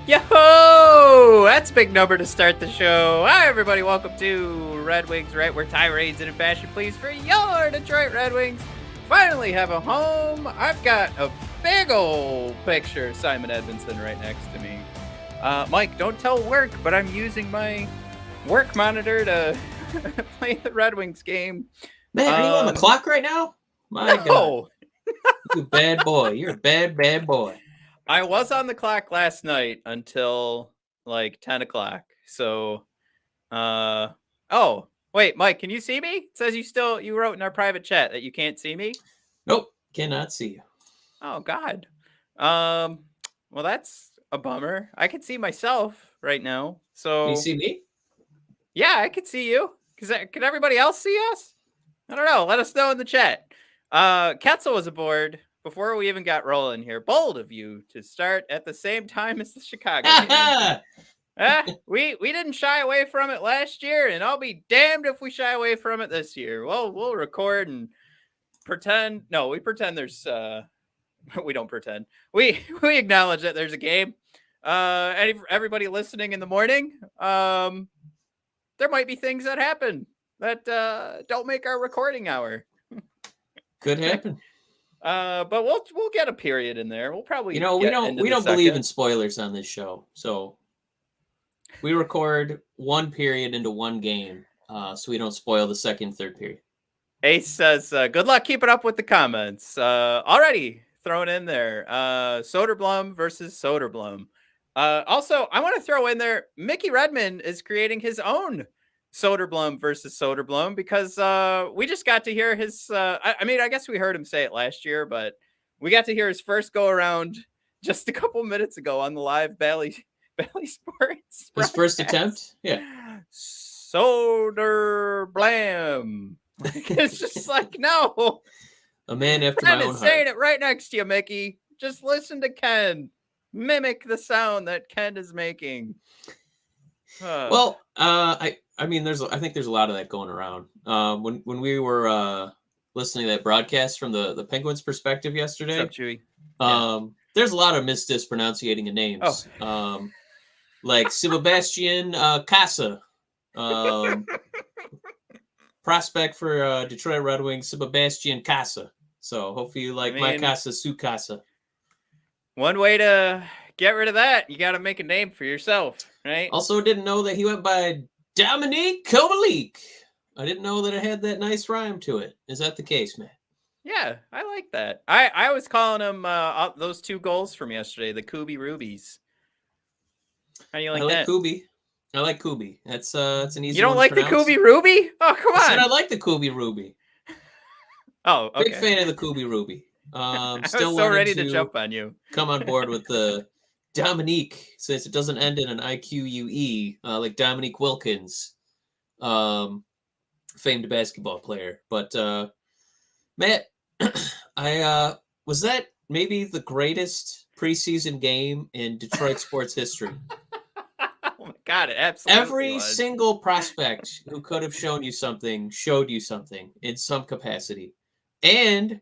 Yo! That's a big number to start the show. Hi, everybody. Welcome to Red Wings Rant, where tirades and impassioned pleas for your Detroit Red Wings finally have a home. I've got a big old picture of Simon Edvinsson right next to me. Mike, don't tell work, but I'm using my work monitor to play the Red Wings game. Man, are you on the clock right now? My God. You bad boy. You're a bad boy. I was on the clock last night until like 10 o'clock. So, oh, wait, Mike, can you see me? It says you wrote in our private chat that you can't see me. Nope, cannot see you. Oh, God. Well, that's a bummer. I can see myself right now. So, can you see me? Yeah, I can see you. Can everybody else see us? I don't know. Let us know in the chat. Ketzel was aboard before we even got rolling here. Bold of you to start at the same time as the Chicago game. We didn't shy away from it last year, and I'll be damned if we shy away from it this year. Well, we'll record and pretend. No, we pretend there's we don't pretend. We acknowledge that there's a game. Everybody listening in the morning, there might be things that happen that don't make our recording hour. Could happen. But we'll get a period in there. We'll probably we don't believe in spoilers on this show, so we record one period into one game, so we don't spoil the second, third period. Ace says, "Good luck keeping up with the comments." Already thrown in there. Soderblom versus Soderblom. Also, I want to throw in there, Mickey Redmond is creating his own Soderblom versus Soderblom because we just got to hear his I guess we heard him say it last year, but we got to hear his first go around just a couple minutes ago on the live Bally Sports. His first attempt? Yeah. Soderblam. It's just like, no. A man after Ken my own is heart. saying it right next to you, Mickey. Just listen to Ken. Mimic the sound that Ken is making. Well, I think there's a lot of that going around. When we were listening to that broadcast from the Penguins' perspective yesterday, what's up, Chewy? there's a lot of mispronunciating of names. Like Sebastian Cossa, prospect for Detroit Red Wings, Sebastian Cossa. So hopefully you like my Casa, su Casa. One way to get rid of that, you got to make a name for yourself, right? Also didn't know that he went by Dominik Kubalik. I didn't know that it had that nice rhyme to it. Is that the case, man? Yeah, I like that. I was calling him those two goals from yesterday, the Kubi Rubies. How do you like that? I like Kubi. That's an easy. You don't one like to the pronounce. Kubi Ruby? Oh, come on! I like the Kubi Ruby. Oh, okay. Big fan of the Kubi Ruby. I was so ready to jump on you. Come on board with the Dominique, since it doesn't end in an IQUE, like Dominique Wilkins, famed basketball player. But Matt, was that maybe the greatest preseason game in Detroit sports history? Oh my God, it absolutely Every was. single prospect who could have shown you something showed you something in some capacity. And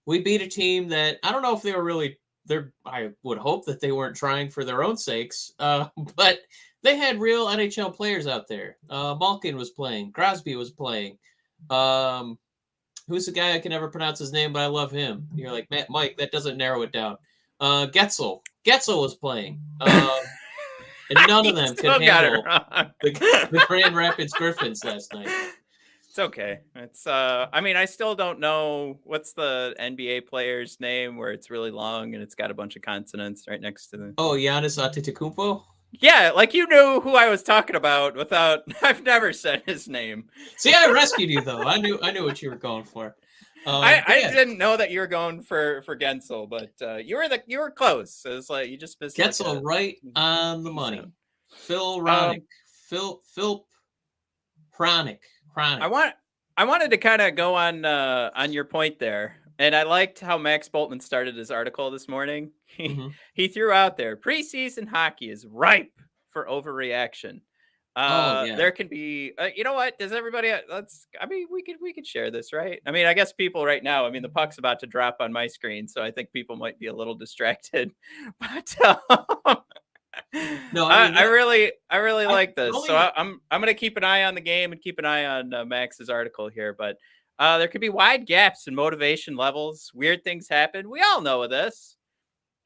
we beat a team that I don't know if they were really there. I would hope that they weren't trying for their own sakes, but they had real NHL players out there. Malkin was playing. Crosby was playing. Who's the guy I can never pronounce his name, but I love him. You're like, Mike, that doesn't narrow it down. Getzel was playing. And none of them could handle the Grand Rapids Griffins last night. It's okay. It's I still don't know what's the NBA player's name where it's really long and it's got a bunch of consonants right next to the. Oh, Giannis Antetokounmpo? Yeah, like you knew who I was talking about without. I've never said his name. See, I rescued you though. I knew what you were going for. I didn't know that you were going for Gensel, but you were close. So it's like you just missed Gensel right on the money. Phil Ronick. Filip Chronic. I wanted to kind of go on your point there. And I liked how Max Boltman started his article this morning. He threw out there, preseason hockey is ripe for overreaction. Oh yeah. There can be, you know what? Does everybody? We could share this, right? I mean, I guess people right now. I mean, the puck's about to drop on my screen, so I think people might be a little distracted. But No, I really like this. So only- I'm gonna keep an eye on the game and keep an eye on Max's article here. But there could be wide gaps in motivation levels. Weird things happen. We all know of this.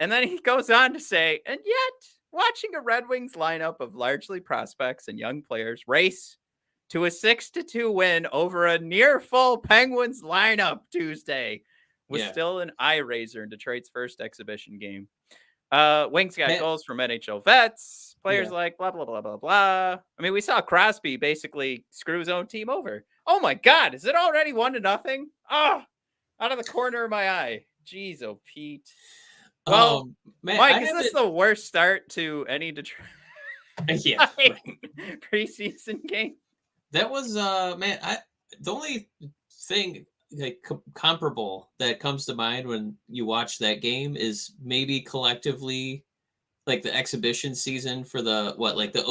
And then he goes on to say, and yet, watching a Red Wings lineup of largely prospects and young players race to a 6-2 win over a near full Penguins lineup Tuesday was still an eye raiser in Detroit's first exhibition game. Wings got goals from NHL vets, players like blah, blah, blah, blah, blah. I mean, we saw Crosby basically screw his own team over. Oh my God, is it already 1-0? Oh, out of the corner of my eye. Jeez, oh, Pete. Well, man, Mike, is this the worst start to any Detroit preseason game? That was, man, the only thing like comparable that comes to mind when you watch that game is maybe collectively like the exhibition season for the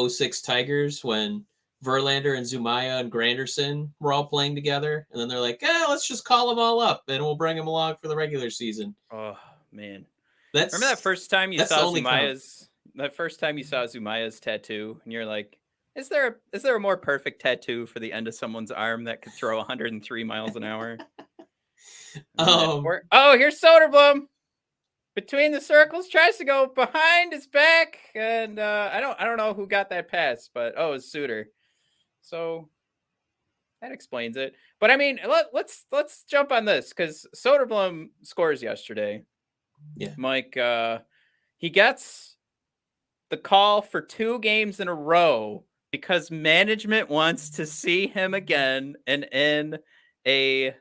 06 Tigers when Verlander and Zumaya and Granderson were all playing together. And then they're like, let's just call them all up and we'll bring them along for the regular season. Oh, man. Remember that first time you saw Zumaya's tattoo and you're like, is there a more perfect tattoo for the end of someone's arm that could throw 103 miles an hour? Here's Soderblom between the circles, tries to go behind his back, and I don't know who got that pass, but it was Suter. So that explains it. But I mean, let's jump on this because Soderblom scores yesterday. Yeah, Mike, he gets the call for 2 games in a row because management wants to see him again and in a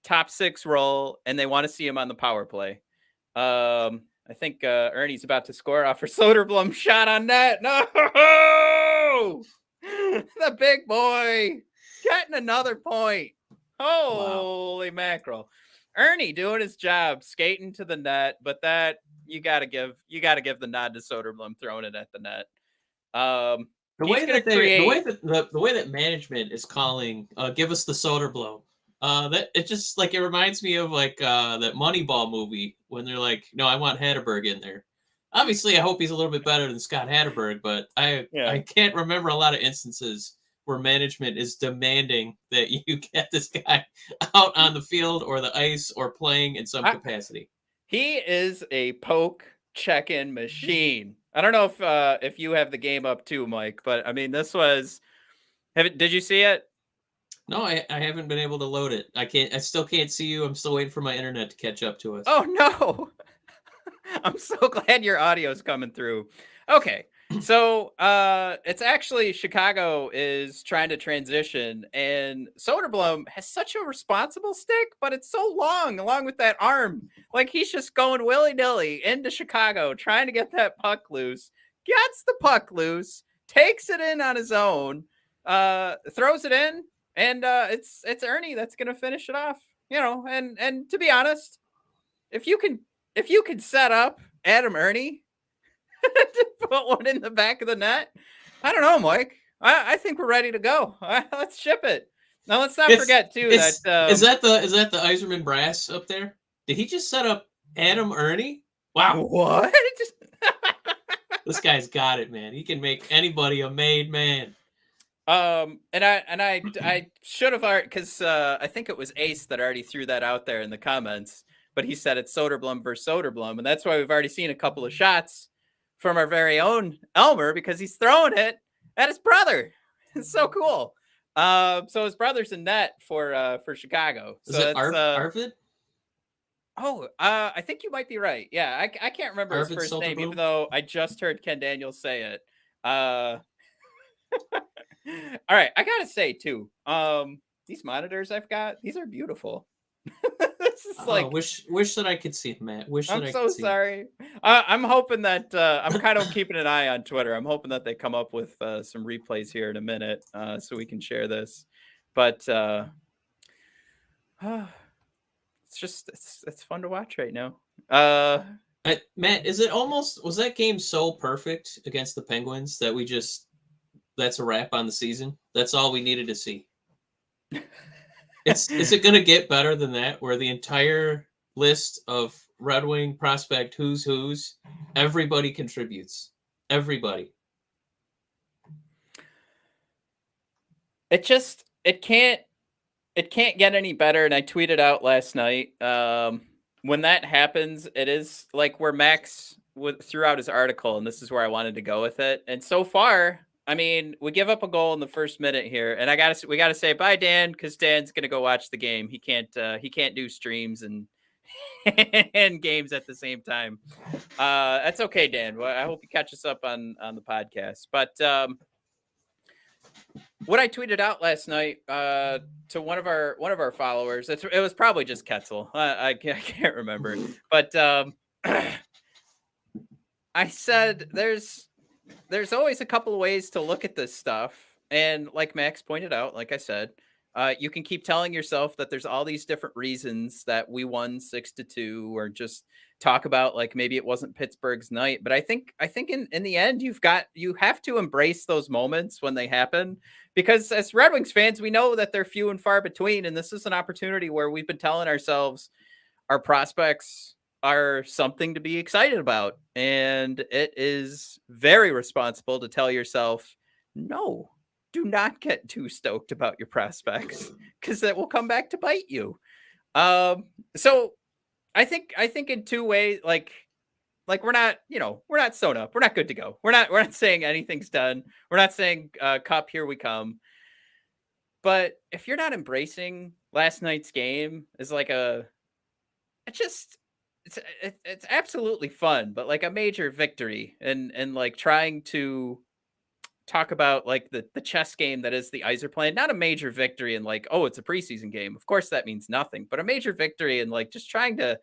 top 6 role, and they want to see him on the power play. I think Ernie's about to score off for Soderblom shot on net. No, the big boy getting another point. Holy mackerel! Ernie doing his job, skating to the net, but that you gotta give the nod to Soderblom throwing it at the net. The way that management is calling, give us the Soderblom. That it just like it reminds me of like that Moneyball movie when they're like, no, I want Hatterberg in there. Obviously, I hope he's a little bit better than Scott Hatterberg, but I can't remember a lot of instances where management is demanding that you get this guy out on the field or the ice or playing in some capacity. He is a poke check-in machine. I don't know if you have the game up too, Mike, but I mean, this was. Did you see it? No, I haven't been able to load it. I still can't see you. I'm still waiting for my internet to catch up to us. Oh no. I'm so glad your audio's coming through. Okay. So it's actually Chicago is trying to transition, and Soderblom has such a responsible stick, but it's so long along with that arm. Like he's just going willy-nilly into Chicago, trying to get that puck loose, gets the puck loose, takes it in on his own, throws it in. And it's Ernie that's gonna finish it off, and to be honest, if you can set up Adam Ernie to put one in the back of the net, I don't know, Mike. I think we're ready to go. Let's ship it. Now let's not forget too that is that the Yzerman brass up there? Did he just set up Adam Ernie? Wow, what? This guy's got it, man. He can make anybody a made man. And I should have because I think it was Ace that already threw that out there in the comments, but he said it's Soderblom versus Soderblom, and that's why we've already seen a couple of shots from our very own Elmer because he's throwing it at his brother. It's so cool. So his brother's in net for Chicago. Is it Arvid? Oh, I think you might be right. Yeah, I can't remember his first name, even though I just heard Ken Daniels say it. All right, I gotta say too, these monitors I've got, these are beautiful. This is like, wish that I could see it, Matt. Wish that I'm I so could see it. sorry. I'm hoping that I'm kind of keeping an eye on Twitter. I'm hoping that they come up with some replays here in a minute so we can share this. But it's just it's fun to watch right now. Matt, was that game so perfect against the Penguins that that's a wrap on the season? That's all we needed to see. Is it going to get better than that, where the entire list of Red Wing prospect who's, everybody contributes? Everybody. It can't get any better. And I tweeted out last night, when that happens, it is like where Max threw out his article, and this is where I wanted to go with it. And so far, I mean, we give up a goal in the first minute here, and we gotta say bye, Dan, because Dan's gonna go watch the game. He can't do streams and and games at the same time. That's okay, Dan. Well, I hope you catch us up on the podcast. But what I tweeted out last night to one of our followers, it was probably just Ketzel. I can't remember, but I said there's always a couple of ways to look at this stuff, and like Max pointed out, like I said, you can keep telling yourself that there's all these different reasons that we won 6-2, or just talk about like maybe it wasn't Pittsburgh's night. But I think in the end, you have to embrace those moments when they happen, because as Red Wings fans, we know that they're few and far between, and this is an opportunity where we've been telling ourselves our prospects are something to be excited about, and it is very responsible to tell yourself, no, do not get too stoked about your prospects, because that will come back to bite you. So I think in two ways, like we're not sewn up. We're not good to go. We're not saying anything's done. We're not saying cup, here we come. But if you're not embracing last night's game as like it's absolutely fun, but like a major victory, and like trying to talk about like the chess game that is the Yzerplan, not a major victory and like, oh, it's a preseason game. Of course that means nothing, but a major victory and like just trying to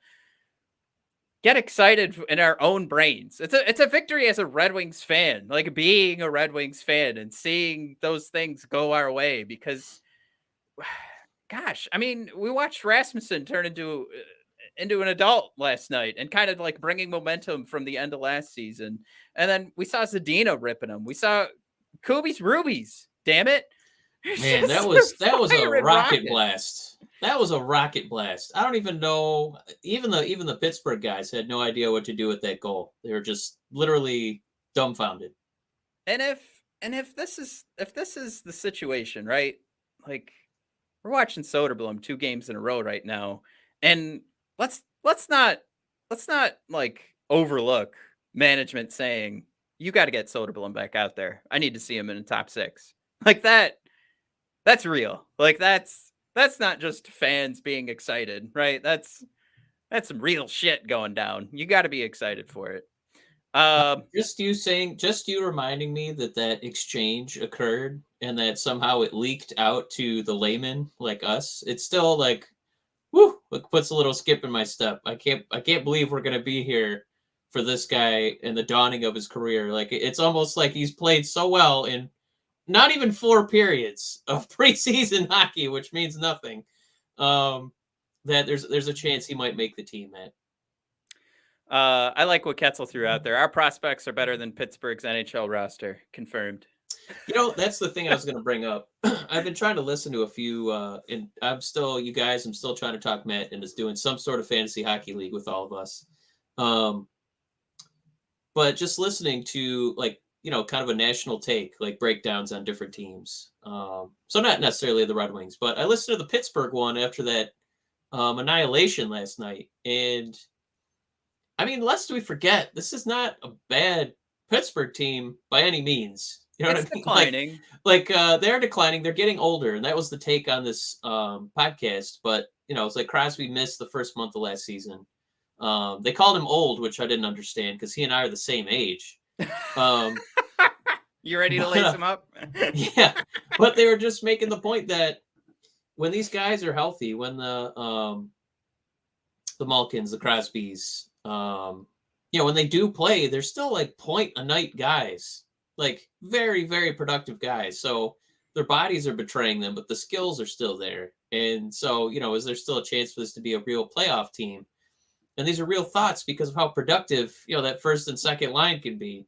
get excited in our own brains. It's a victory as a Red Wings fan, like being a Red Wings fan and seeing those things go our way, because gosh, I mean, we watched Rasmussen turn into an adult last night and kind of like bringing momentum from the end of last season. And then we saw Zadina ripping him. We saw Kubi's Rubies. Damn it. Man, that was a rocket blast. That was a rocket blast. I don't even know. Even the Pittsburgh guys had no idea what to do with that goal. They were just literally dumbfounded. And if this is the situation, right? Like, we're watching Soderblom 2 games in a row right now, and let's not like overlook management saying, you got to get Soderblom back out there. I need to see him in the top 6. Like that's real. Like that's not just fans being excited, right? That's some real shit going down. You got to be excited for it. Just you reminding me that exchange occurred and that somehow it leaked out to the layman like us. It's still like, whoo, it puts a little skip in my step. I can't believe we're gonna be here for this guy and the dawning of his career. Like, it's almost like he's played so well in not even 4 periods of preseason hockey, which means nothing. That there's a chance he might make the team, Matt. I like what Ketzel threw out there. Our prospects are better than Pittsburgh's NHL roster. Confirmed. You know, that's the thing I was going to bring up. I've been trying to listen to a few, and I'm still trying to talk Matt into doing some sort of fantasy hockey league with all of us. But just listening to, like, you know, kind of a national take, like breakdowns on different teams. So not necessarily the Red Wings, but I listened to the Pittsburgh one after that annihilation last night. And I mean, lest we forget, this is not a bad Pittsburgh team by any means. You know it's what I mean? Declining. Like they're declining. They're getting older, and that was the take on this podcast. But you know, it's like Crosby missed the first month of last season. They called him old, which I didn't understand because he and I are the same age. You ready to lace him up? Yeah, but they were just making the point that when these guys are healthy, when the Malkins, the Crosbys, when they do play, they're still like point a night guys, like very, very productive guys. So their bodies are betraying them, but the skills are still there. And so, is there still a chance for this to be a real playoff team? And these are real thoughts because of how productive, that first and second line can be.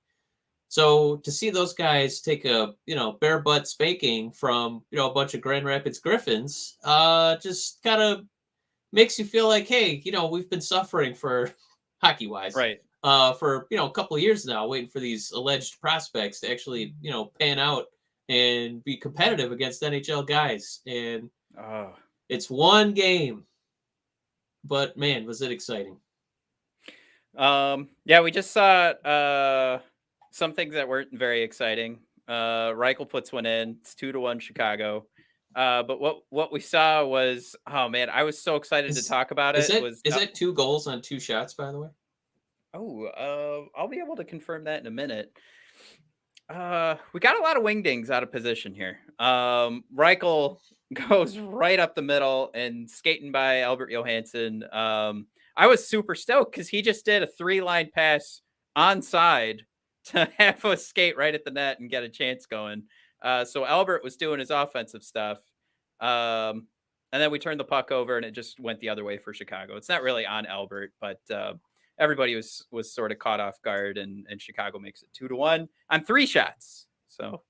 So to see those guys take a, bare butt spanking from, a bunch of Grand Rapids Griffins, just kind of makes you feel like, hey, we've been suffering for hockey wise, Right. for, a couple of years now, waiting for these alleged prospects to actually, pan out and be competitive against NHL guys. And it's one game, but man, was it exciting. Yeah, we just saw some things that weren't very exciting. Reichel puts one in. It's 2-1 Chicago. But what we saw was, oh man, I was so excited to talk about it. Is that 2 goals on 2 shots, by the way? I'll be able to confirm that in a minute. We got a lot of wingdings out of position here. Reichel goes right up the middle and skating by Albert Johansson. I was super stoked because he just did a 3-line pass onside to have us skate right at the net and get a chance going. So Albert was doing his offensive stuff. And then we turned the puck over and it just went the other way for Chicago. It's not really on Albert, but everybody was sort of caught off guard, and Chicago makes it 2-1 on 3 shots. So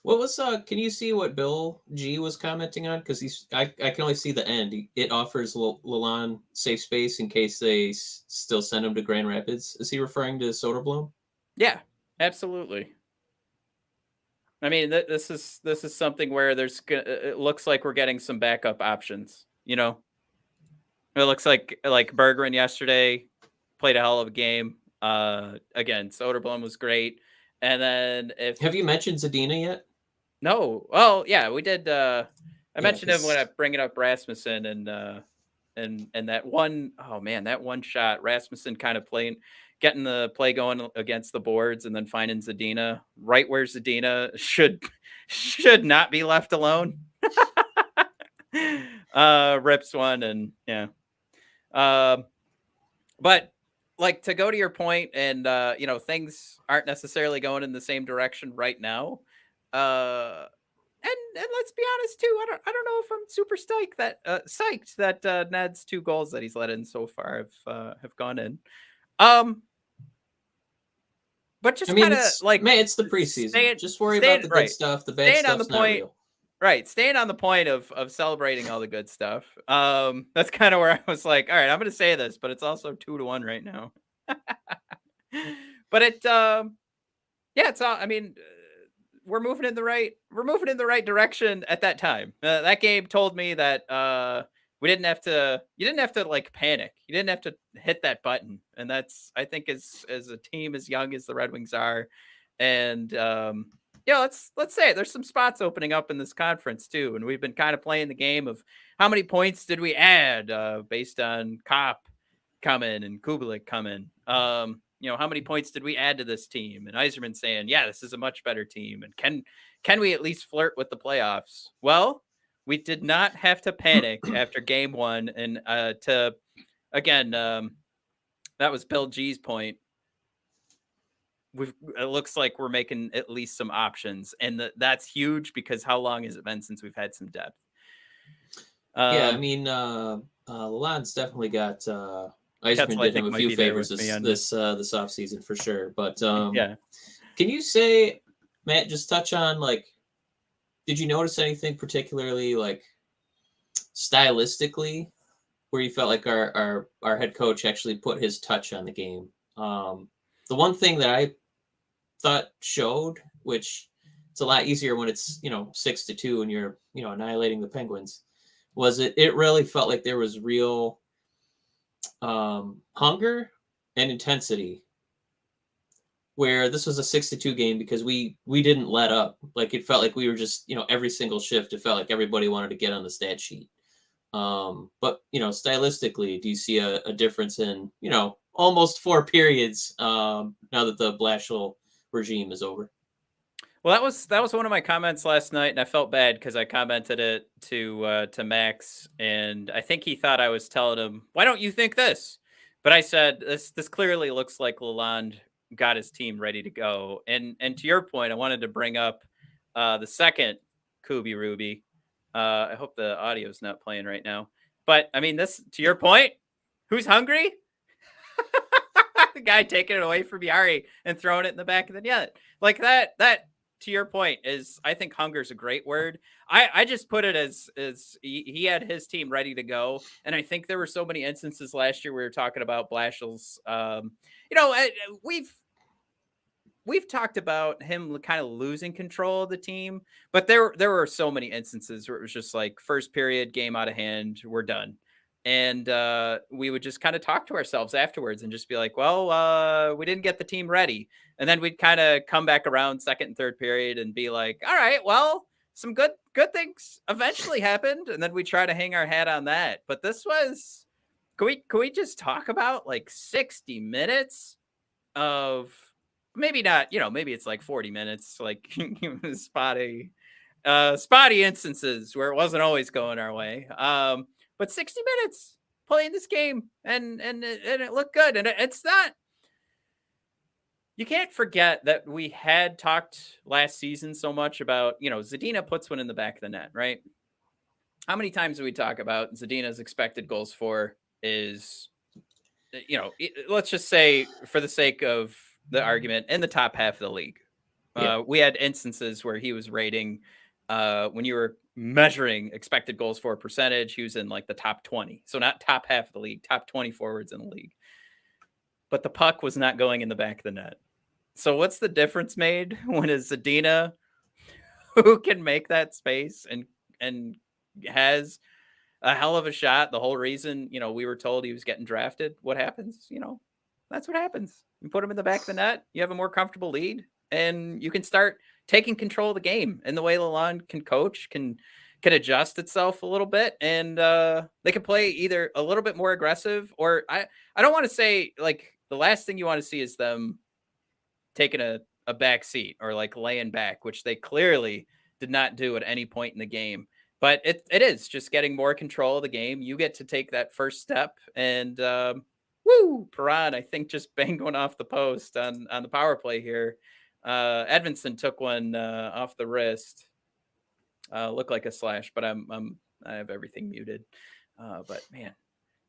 what was can you see what Bill G was commenting on? Because I can only see the end. It offers LaLonda safe space in case they still send him to Grand Rapids. Is he referring to Soderblom? Yeah, absolutely. I mean, this is something where it looks like we're getting some backup options. It looks like Berggren yesterday played a hell of a game. Again, Soderblom was great. And then have you mentioned Zadina yet? No. Well, yeah, we did. I mentioned him when I bring it up Rasmussen and that one. Oh man, that one shot. Rasmussen kind of getting the play going against the boards, and then finding Zadina right where Zadina should not be left alone. Rips one, and yeah. But like, to go to your point, and things aren't necessarily going in the same direction right now. And let's be honest too. I don't know if I'm super psyched that Ned's 2 goals that he's let in so far have gone in. But just kind of it's the preseason. Just worry about the good stuff. The bad stuff's not real. Right, staying on the point of celebrating all the good stuff. That's kind of where I was like, all right, I'm going to say this, but it's also 2-1 right now. But it's all. I mean, we're moving in the right direction at that time. That game told me that you didn't have to like panic. You didn't have to hit that button, and that's, I think, as a team as young as the Red Wings are, and let's say it. There's some spots opening up in this conference too, and we've been kind of playing the game of how many points did we add based on Kopp coming and Kubalik coming. How many points did we add to this team? And Yzerman saying, yeah, this is a much better team. And can we at least flirt with the playoffs? Well, we did not have to panic after game 1. And that was Bill G's point. It looks like we're making at least some options. And that's huge, because how long has it been since we've had some depth? I mean, LaLonda's definitely got Yzerman did him a few favors this offseason for sure. But yeah. Can you say, Matt, just touch on, like, did you notice anything particularly, like, stylistically where you felt like our head coach actually put his touch on the game? The one thing that I thought showed, which it's a lot easier when it's 6-2 and you're annihilating the Penguins, was it really felt like there was real hunger and intensity, where this was a 6-2 game because we didn't let up. Like, it felt like we were just, every single shift, it felt like everybody wanted to get on the stat sheet. But stylistically, do you see a difference in almost 4 periods now that the Blashill regime is over? Well, that was one of my comments last night, and I felt bad because I commented it to Max, and I think he thought I was telling him, "Why don't you think this?" But I said, "This clearly looks like LaLonda got his team ready to go." And to your point, I wanted to bring up the second Kubi Ruby. I hope the audio is not playing right now, but I mean, this to your point, who's hungry? The guy taking it away from Yari and throwing it in the back of the net like that. That to your point is, I think hunger is a great word. I just put it as he had his team ready to go, and I think there were so many instances last year we were talking about Blashill's. You know, we've talked about him kind of losing control of the team, but there were so many instances where it was just like first period, game out of hand, we're done. And we would just kind of talk to ourselves afterwards and just be like, well, we didn't get the team ready. And then we'd kind of come back around second and third period and be like, all right, well, some good things eventually happened. And then we try to hang our hat on that. But this was, can we just talk about like 60 minutes of maybe not, you know, maybe it's like 40 minutes, like spotty, spotty instances where it wasn't always going our way. But 60 minutes playing this game and it looked good. And it's not, you can't forget that we had talked last season so much about, you know, Zadina puts one in the back of the net, right? How many times do we talk about Zadina's expected goals for is, you know, let's just say for the sake of the argument, in the top half of the league. Yeah. We had instances where he was rating, when you were measuring expected goals for percentage, he was in like the top 20. So not top half of the league, top 20 forwards in the league. But the puck was not going in the back of the net. So what's the difference made when it's Zadina who can make that space and has a hell of a shot? The whole reason, you know, we were told he was getting drafted. What happens? You know, that's what happens. You put him in the back of the net, you have a more comfortable lead, and you can start taking control of the game. And the way LaLonda can coach, can adjust itself a little bit, and they can play either a little bit more aggressive, or I don't want to say like the last thing you want to see is them taking a back seat or like laying back, which they clearly did not do at any point in the game. But it is just getting more control of the game. You get to take that first step, and Perron, I think, just banged one off the post on the power play here. Edvinsson took one off the wrist. Looked like a slash, but I have everything muted. But man,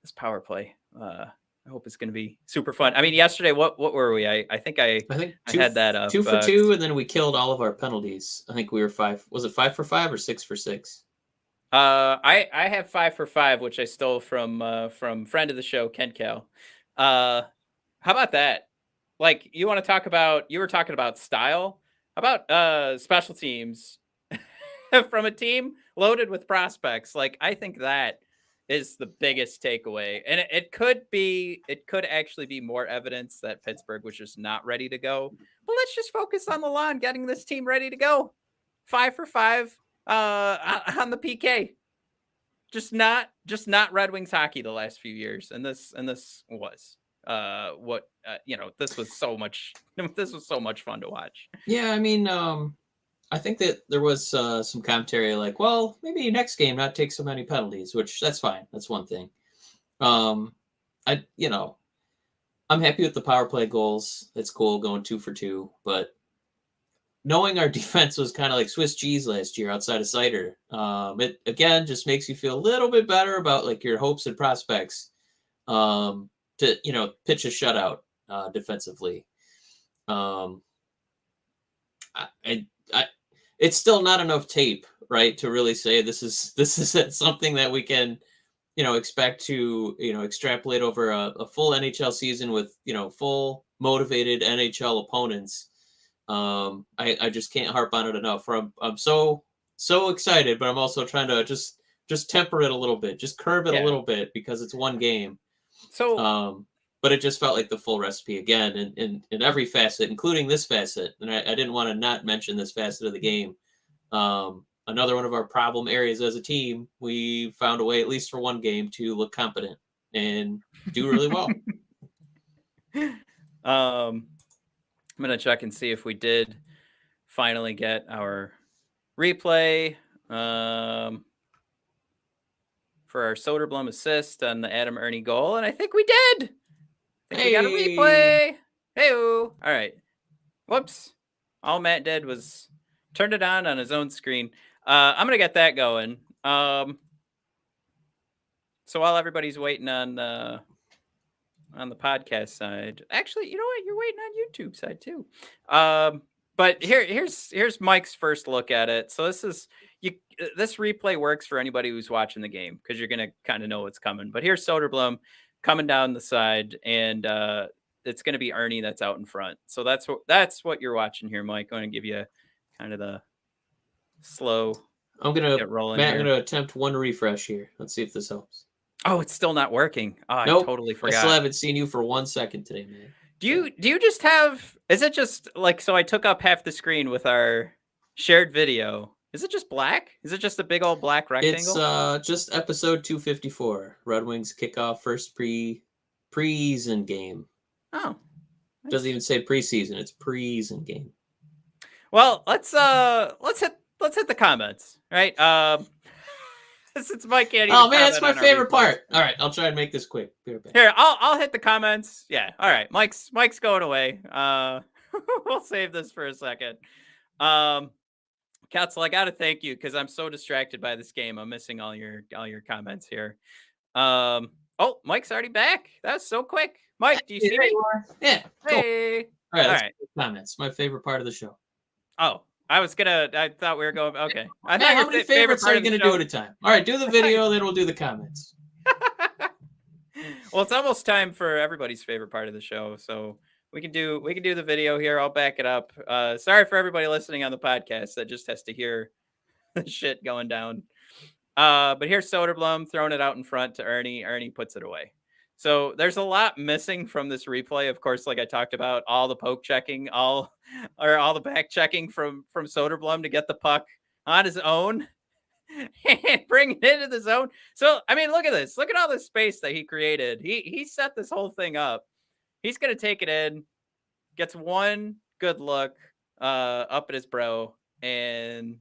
this power play, I hope it's going to be super fun. I mean, yesterday, what were we? I think I had that up. 2 for 2, and then we killed all of our penalties. I think we were 5. Was it 5 for 5 or 6 for 6? I have 5 for 5, which I stole from friend of the show, Ken Cal. How about that? Like, you want to talk about? You were talking about style. How about special teams from a team loaded with prospects? Like, I think that is the biggest takeaway. And it could actually be more evidence that Pittsburgh was just not ready to go. But let's just focus on LaLonda getting this team ready to go. 5 for 5 on the PK. Just not Red Wings hockey the last few years. And this was this was so much fun to watch. Yeah, I mean, I think that there was some commentary like, well, maybe next game not take so many penalties, which that's fine. That's one thing. I'm happy with the power play goals. It's cool going 2 for 2, but knowing our defense was kind of like Swiss cheese last year outside of Seider, it again just makes you feel a little bit better about like your hopes and prospects to pitch a shutout defensively. It's still not enough tape, right, to really say this is something that we can, expect to, extrapolate over a full NHL season with, full motivated NHL opponents. I just can't harp on it enough. I'm so excited, but I'm also trying to just temper it a little bit, just curb it a little bit because it's one game. So, but it just felt like the full recipe again in every facet, including this facet. And I didn't want to not mention this facet of the game. Another one of our problem areas as a team, we found a way, at least for one game, to look competent and do really well. I'm going to check and see if we did finally get our replay for our Soderblom assist on the Adam Ernie goal, and I think we did. I think we got a replay. Hey-o. All right. Whoops. All Matt did was turned it on his own screen. I'm going to get that going. So while everybody's waiting on the podcast side, actually, you know what? You're waiting on YouTube side too. But here's Mike's first look at it. So this replay works for anybody who's watching the game because you're going to kind of know what's coming. But here's Soderblom coming down the side, and it's going to be Ernie that's out in front. So that's what you're watching here, Mike. I'm going to give you kind of the slow. I'm gonna get attempt one refresh here. Let's see if this helps. Oh, it's still not working. Oh, nope. I totally forgot. I still haven't seen you for 1 second today, man. Do you just have? Is it just like so? I took up half the screen with our shared video. Is it just black? Is it just a big old black rectangle? It's just episode 254. Red Wings kickoff first preseason game. Oh, doesn't even say preseason. It's preseason game. Well, let's hit the comments, right? Since Mike can't even. Oh man, that's my favorite part. All right, I'll try and make this quick. Here, I'll hit the comments. Yeah, all right. Mike's going away. We'll save this for a second. Katzel, I gotta thank you because I'm so distracted by this game. I'm missing all your comments here. Oh, Mike's already back. That's so quick. Mike, do you see me? Yeah. Hey. Cool. All right. Comments. My favorite part of the show. Oh, I thought we were going. Okay. How many favorites are you going to do at a time? All right, do the video, then we'll do the comments. Well, it's almost time for everybody's favorite part of the show, so we can do the video here. I'll back it up. Sorry for everybody listening on the podcast that just has to hear the shit going down. But here's Soderblom throwing it out in front to Ernie. Ernie puts it away. So there's a lot missing from this replay. Of course, like I talked about, all the poke checking, all the back checking from Soderblom to get the puck on his own and bring it into the zone. So, I mean, look at this. Look at all this space that he created. He set this whole thing up. He's going to take it in, gets one good look up at his bro, and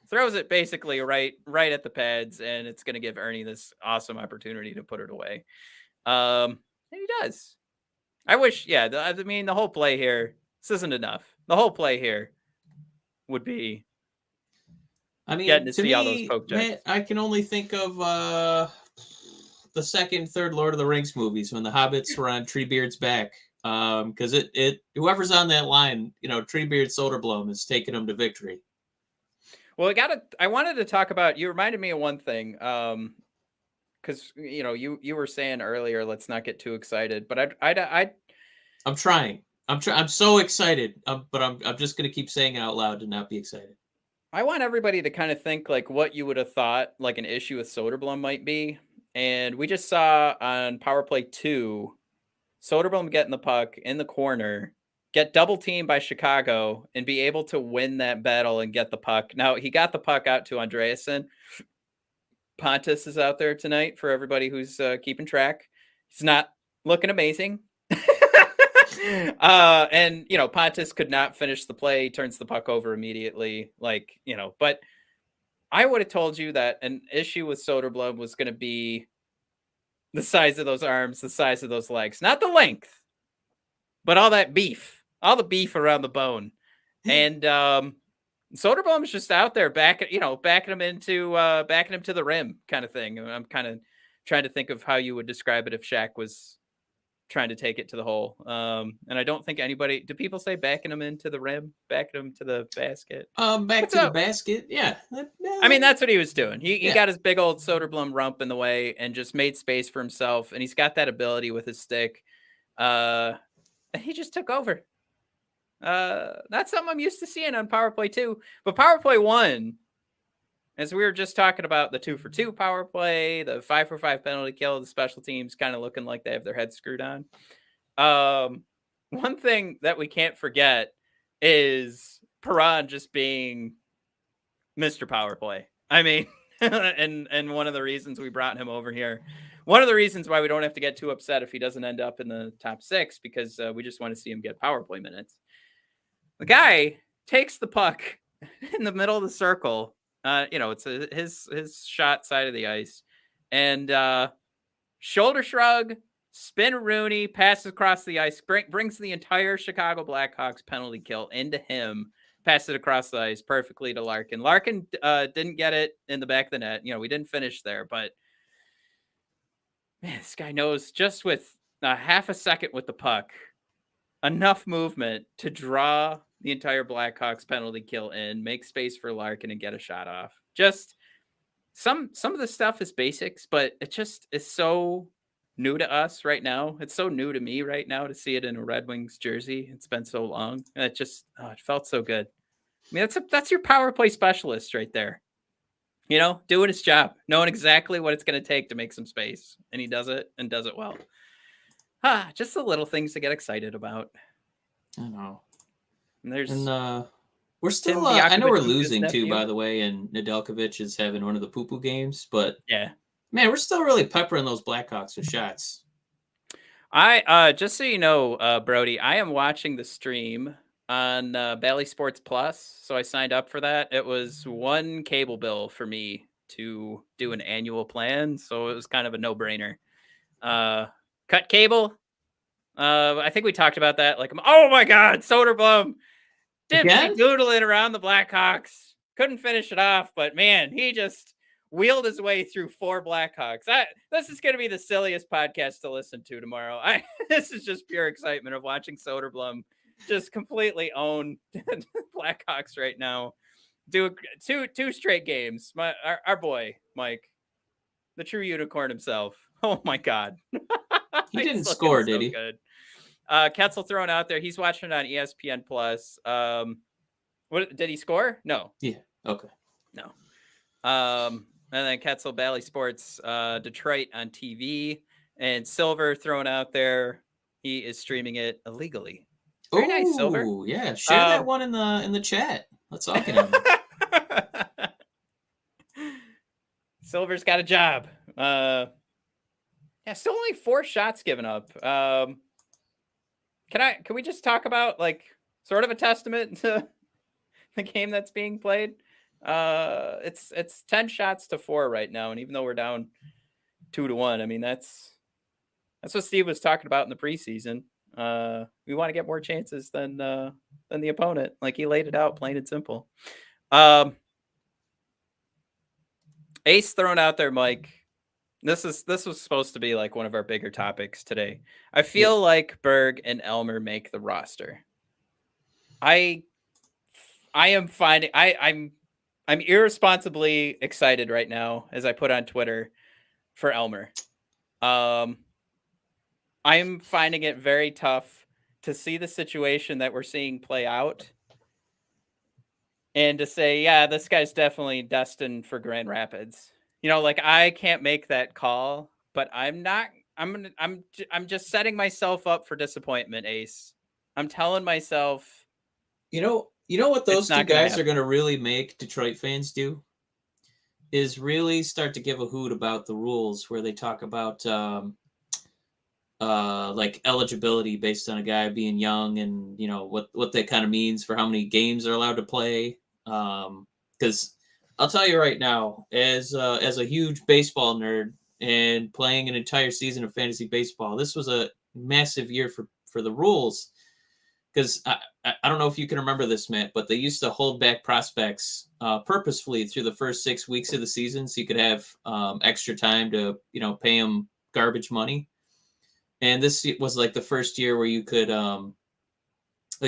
throws it basically right at the pads, and it's going to give Ernie this awesome opportunity to put it away. And he does. I wish, the whole play here, this isn't enough. The whole play here would be getting to see all those poke checks. I can only think of the second, third Lord of the Rings movies when the hobbits were on Treebeard's back. Because whoever's on that line, Treebeard Soderblom is taking them to victory. Well, I wanted to talk about, you reminded me of one thing, because, you were saying earlier, let's not get too excited, but I'm trying. I'm so excited, but I'm just going to keep saying it out loud to not be excited. I want everybody to kind of think like what you would have thought like an issue with Soderblom might be. And we just saw on Power Play 2, Soderblom getting the puck in the corner, get double teamed by Chicago, and be able to win that battle and get the puck. Now, he got the puck out to Andreasen. Pontus is out there tonight for everybody who's keeping track. He's not looking amazing. And, Pontus could not finish the play. He turns the puck over immediately. But I would have told you that an issue with Soderblom was going to be the size of those arms, the size of those legs, not the length, but all that beef, all the beef around the bone. And Soderblom's just out there backing him to the rim kind of thing. I'm kind of trying to think of how you would describe it if Shaq was trying to take it to the hole. And I don't think anybody, do people say backing him into the rim, backing him to the basket? The basket. Yeah. I mean, that's what he was doing. He got his big old Soderblom rump in the way and just made space for himself. And he's got that ability with his stick. And he just took over. That's something I'm used to seeing on Power Play 2. But Power Play 1, as we were just talking about the 2-for-2 power play, the 5-for-5 penalty kill, the special teams kind of looking like they have their heads screwed on. One thing that we can't forget is Perron just being Mr. Power Play. I mean, and one of the reasons we brought him over here, one of the reasons why we don't have to get too upset if he doesn't end up in the top 6, because we just want to see him get power play minutes. The guy takes the puck in the middle of the circle. It's his shot side of the ice, and shoulder shrug, spin Rooney, passes across the ice, brings the entire Chicago Blackhawks penalty kill into him, passes it across the ice perfectly to Larkin. Larkin didn't get it in the back of the net. We didn't finish there, but man, this guy knows just with a half a second with the puck, enough movement to draw the entire Blackhawks penalty kill in, make space for Larkin and get a shot off. Just some of the stuff is basics, but it just is so new to us right now. It's so new to me right now to see it in a Red Wings jersey. It's been so long. And it just it felt so good. I mean, that's your power play specialist right there. Doing his job, knowing exactly what it's going to take to make some space. And he does it and does it well. Just the little things to get excited about. I know. And we're still, I know we're losing too, by the way, and Nedeljkovic is having one of the poo-poo games, but yeah, man, we're still really peppering those Blackhawks with shots. I just so you know, Brody, I am watching the stream on Bally Sports Plus, so I signed up for that. It was one cable bill for me to do an annual plan, so it was kind of a no-brainer. Cut cable. I think we talked about that. Like, oh my God, Soderblom dipsy doodling around the Blackhawks. Couldn't finish it off, but man, he just wheeled his way through 4 Blackhawks. This is going to be the silliest podcast to listen to tomorrow. This is just pure excitement of watching Soderblom just completely own Blackhawks right now. Do two straight games. Our boy Mike, the true unicorn himself. Oh my God, he didn't score, did he? Good. Ketzel thrown out there. He's watching it on ESPN Plus. What did he score? No. Yeah. Okay. No. And then Ketzel, Bally Sports, Detroit on TV, and Silver thrown out there. He is streaming it illegally. Very nice, Silver. Yeah. Share that one in the chat. Let's talk about it. Silver's got a job. Still only 4 shots given up. Can we just talk about like sort of a testament to the game that's being played? It's 10 shots to 4 right now, and even though we're down 2-1, I mean that's what Steve was talking about in the preseason. We want to get more chances than the opponent. Like he laid it out, plain and simple. Ace thrown out there, Mike. This was supposed to be like one of our bigger topics today. I feel like Berg and Elmer make the roster. I am finding I'm irresponsibly excited right now as I put on Twitter for Elmer. I'm finding it very tough to see the situation that we're seeing play out and to say, yeah, this guy's definitely destined for Grand Rapids. Like I can't make that call, but I'm just setting myself up for disappointment, Ace. I'm telling myself, you know what those two guys are going to really make Detroit fans do is really start to give a hoot about the rules where they talk about like eligibility based on a guy being young and what that kind of means for how many games they're allowed to play. Because I'll tell you right now, as a huge baseball nerd and playing an entire season of fantasy baseball, this was a massive year for the rules. Because I don't know if you can remember this, Matt, but they used to hold back prospects purposefully through the first 6 weeks of the season so you could have extra time to pay them garbage money. And this was like the first year where you could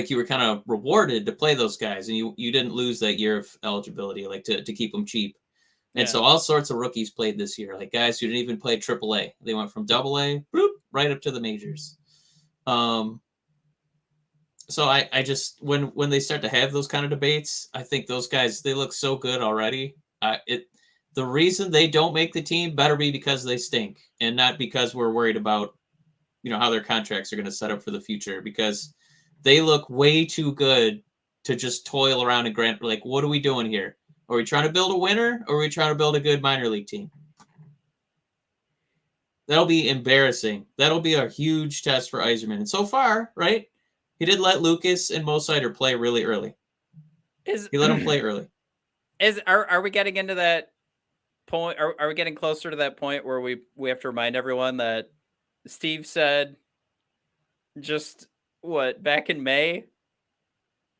you were kind of rewarded to play those guys, and you didn't lose that year of eligibility, like to keep them cheap. And so all sorts of rookies played this year, like guys who didn't even play AAA. They went from AA, right up to the majors. So I just when they start to have those kind of debates, I think those guys, they look so good already. The reason they don't make the team better be because they stink, and not because we're worried about how their contracts are going to set up for the future, because they look way too good to just toil around and grant. Like, what are we doing here? Are we trying to build a winner, or are we trying to build a good minor league team? That'll be embarrassing. That'll be a huge test for Yzerman. And so far, right, he did let Lucas and Mo Seider play really early. He let him play early. Are we getting into that point? Are we getting closer to that point where we have to remind everyone that Steve said just back in May?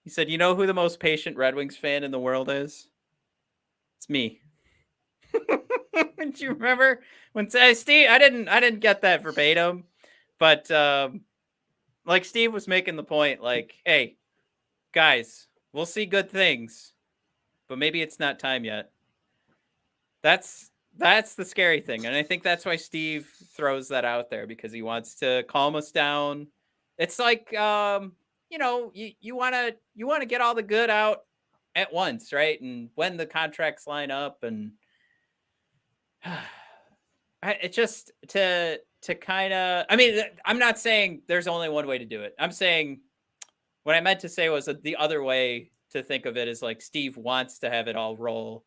He said, "You know who the most patient Red Wings fan in the world is? It's me." Do you remember when Steve? I didn't get that verbatim, but like Steve was making the point, like, "Hey, guys, we'll see good things, but maybe it's not time yet." That's the scary thing, and I think that's why Steve throws that out there, because he wants to calm us down. It's like, you want to get all the good out at once, right? And when the contracts line up, and it just to kind of, I mean, I'm not saying there's only one way to do it. I'm saying what I meant to say was that the other way to think of it is like Steve wants to have it all roll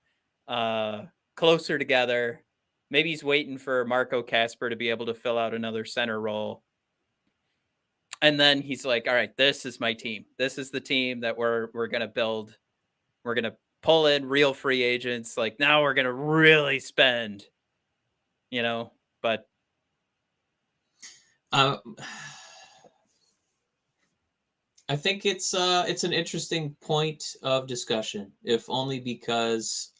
closer together. Maybe he's waiting for Marco Kasper to be able to fill out another center role. And then he's like, all right, this is my team. This is the team that we're going to build. We're going to pull in real free agents. Like, now we're going to really spend, but I think it's an interesting point of discussion, if only because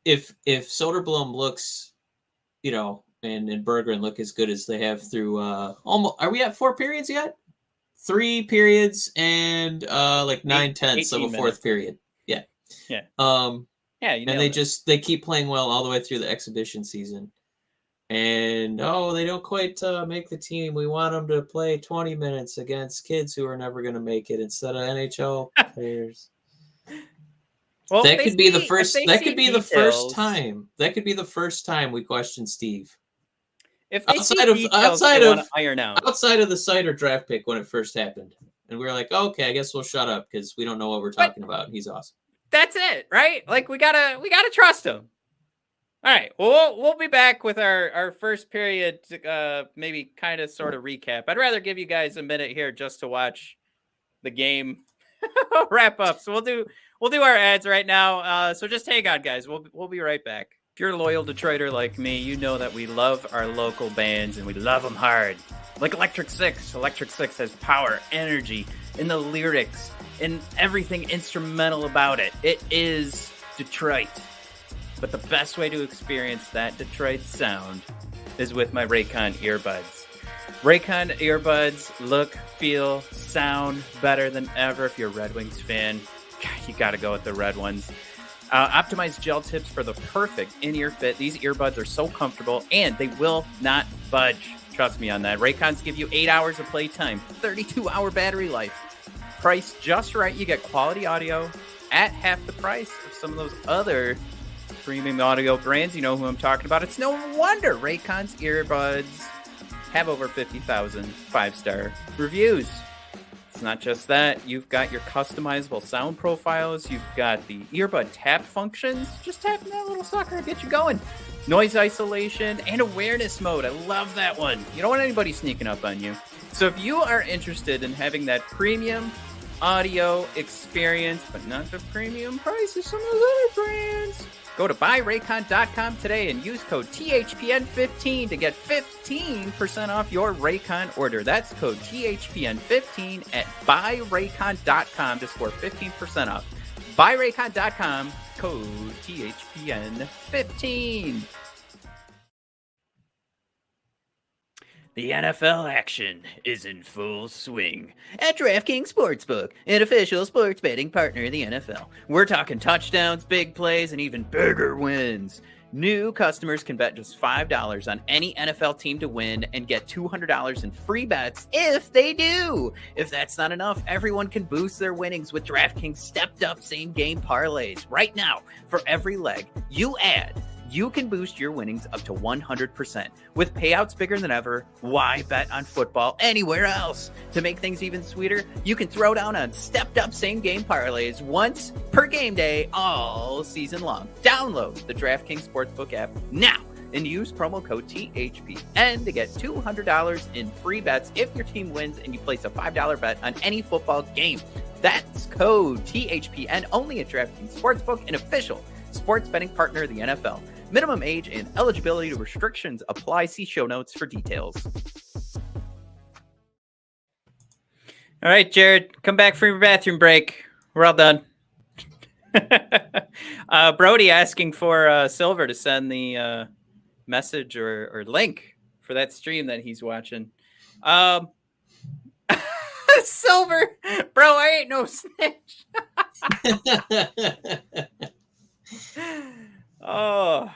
if Soderblom looks, and Berggren look as good as they have through almost, are we at 4 periods yet? 3 periods and like 9/10 of a fourth period. Yeah. Yeah. And they keep playing well all the way through the exhibition season. And they don't quite make the team. We want them to play 20 minutes against kids who are never going to make it instead of NHL players. Well, that could be the first. That could be the first time. That could be the first time we question Steve. If they outside of iron out. Outside of the Seider draft pick when it first happened, and we were like, okay, I guess we'll shut up because we don't know what we're talking about. He's awesome. That's it, right? Like we gotta trust him. All right. Well, we'll be back with our first period, maybe kind of sort of recap. I'd rather give you guys a minute here just to watch the game wrap up. So we'll do our ads right now. So just hang on, guys. We'll be right back. If you're a loyal Detroiter like me, you know that we love our local bands and we love them hard. Like Electric Six. Electric Six has power, energy, in the lyrics, and everything instrumental about it. It is Detroit. But the best way to experience that Detroit sound is with my Raycon earbuds. Raycon earbuds look, feel, sound better than ever. If you're a Red Wings fan, you got to go with the red ones. Optimized gel tips for the perfect in-ear fit. These earbuds are so comfortable, and they will not budge. Trust me on that. Raycons give you 8 hours of playtime, 32-hour battery life. Priced just right. You get quality audio at half the price of some of those other premium audio brands. You know who I'm talking about. It's no wonder Raycon's earbuds have over 50,000 5-star reviews. It's not just that. You've got your customizable sound profiles. You've got the earbud tap functions. Just tapping that little sucker to get you going. Noise isolation and awareness mode. I love that one. You don't want anybody sneaking up on you. So if you are interested in having that premium audio experience, but not the premium price of some of those other brands, go to buyraycon.com today and use code THPN15 to get 15% off your Raycon order. That's code THPN15 at buyraycon.com to score 15% off. Buyraycon.com, code THPN15. The NFL action is in full swing at DraftKings Sportsbook, an official sports betting partner of the NFL. We're talking touchdowns, big plays, and even bigger wins. New customers can bet just $5 on any NFL team to win and get $200 in free bets if they do. If that's not enough, everyone can boost their winnings with DraftKings stepped-up same-game parlays. Right now, for every leg you add, you can boost your winnings up to 100%. With payouts bigger than ever, why bet on football anywhere else? To make things even sweeter, you can throw down on stepped-up same-game parlays once per game day all season long. Download the DraftKings Sportsbook app now and use promo code THPN to get $200 in free bets if your team wins and you place a $5 bet on any football game. That's code THPN only at DraftKings Sportsbook, an official sports betting partner of the NFL. Minimum age and eligibility restrictions apply. See show notes for details. All right, Jared, come back from your bathroom break. We're all done. Brody asking for Silver to send the message or link for that stream that he's watching. Silver, bro, I ain't no snitch. Oh,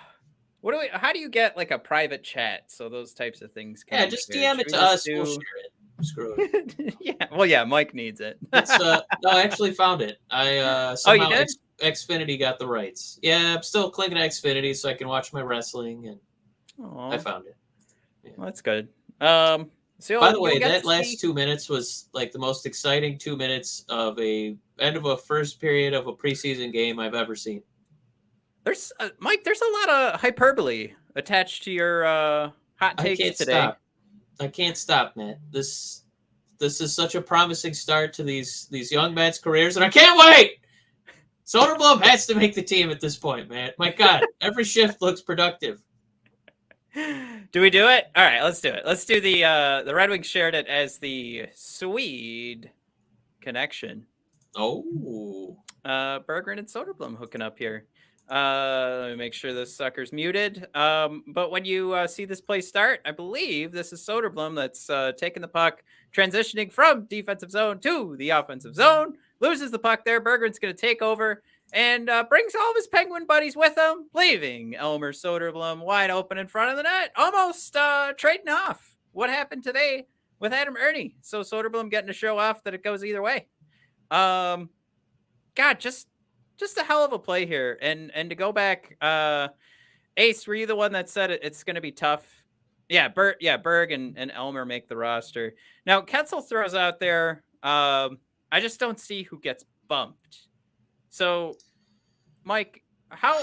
how do you get like a private chat so those types of things can just shared? DM it to us. We'll share it. Screw it. Yeah, well, yeah, Mike needs it. No, I actually found it. I somehow you did? Xfinity got the rights. Yeah, I'm still clinging to Xfinity so I can watch my wrestling, and I found it. Yeah. Well, that's good. So by the way, that last 2 minutes was like the most exciting 2 minutes of a end of a first period of a preseason game I've ever seen. There's Mike. There's a lot of hyperbole attached to your hot takes today. I can't stop, man. This is such a promising start to these young men's careers, and I can't wait. Soderblom has to make the team at this point, man. My God, every shift looks productive. Do we do it? All right, let's do it. Let's do the Red Wings shared it as the Swede connection. Oh, Berggren and Soderblom hooking up here. Let me make sure this sucker's muted. But when you see this play start, I believe this is Soderblom that's taking the puck, transitioning from defensive zone to the offensive zone, loses the puck there. Berggren's going to take over and brings all of his Penguin buddies with him, leaving Elmer Soderblom wide open in front of the net, almost trading off what happened today with Adam Ernie. So Soderblom getting to show off that it goes either way. God, just a hell of a play here. And to go back, Ace, were you the one that said it's going to be tough? Yeah, Berg and Elmer make the roster. Now, Ketzel throws out there, I just don't see who gets bumped. So, Mike, how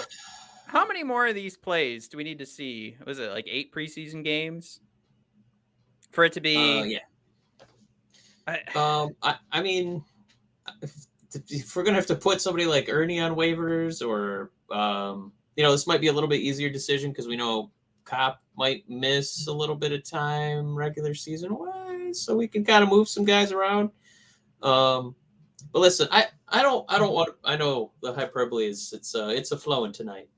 many more of these plays do we need to see? Was it like 8 preseason games for it to be? Yeah. I mean, if we're gonna have to put somebody like Ernie on waivers, or this might be a little bit easier decision because we know Cop might miss a little bit of time regular season wise, so we can kind of move some guys around. But listen, I don't want. I know the hyperbole is it's a flowing tonight,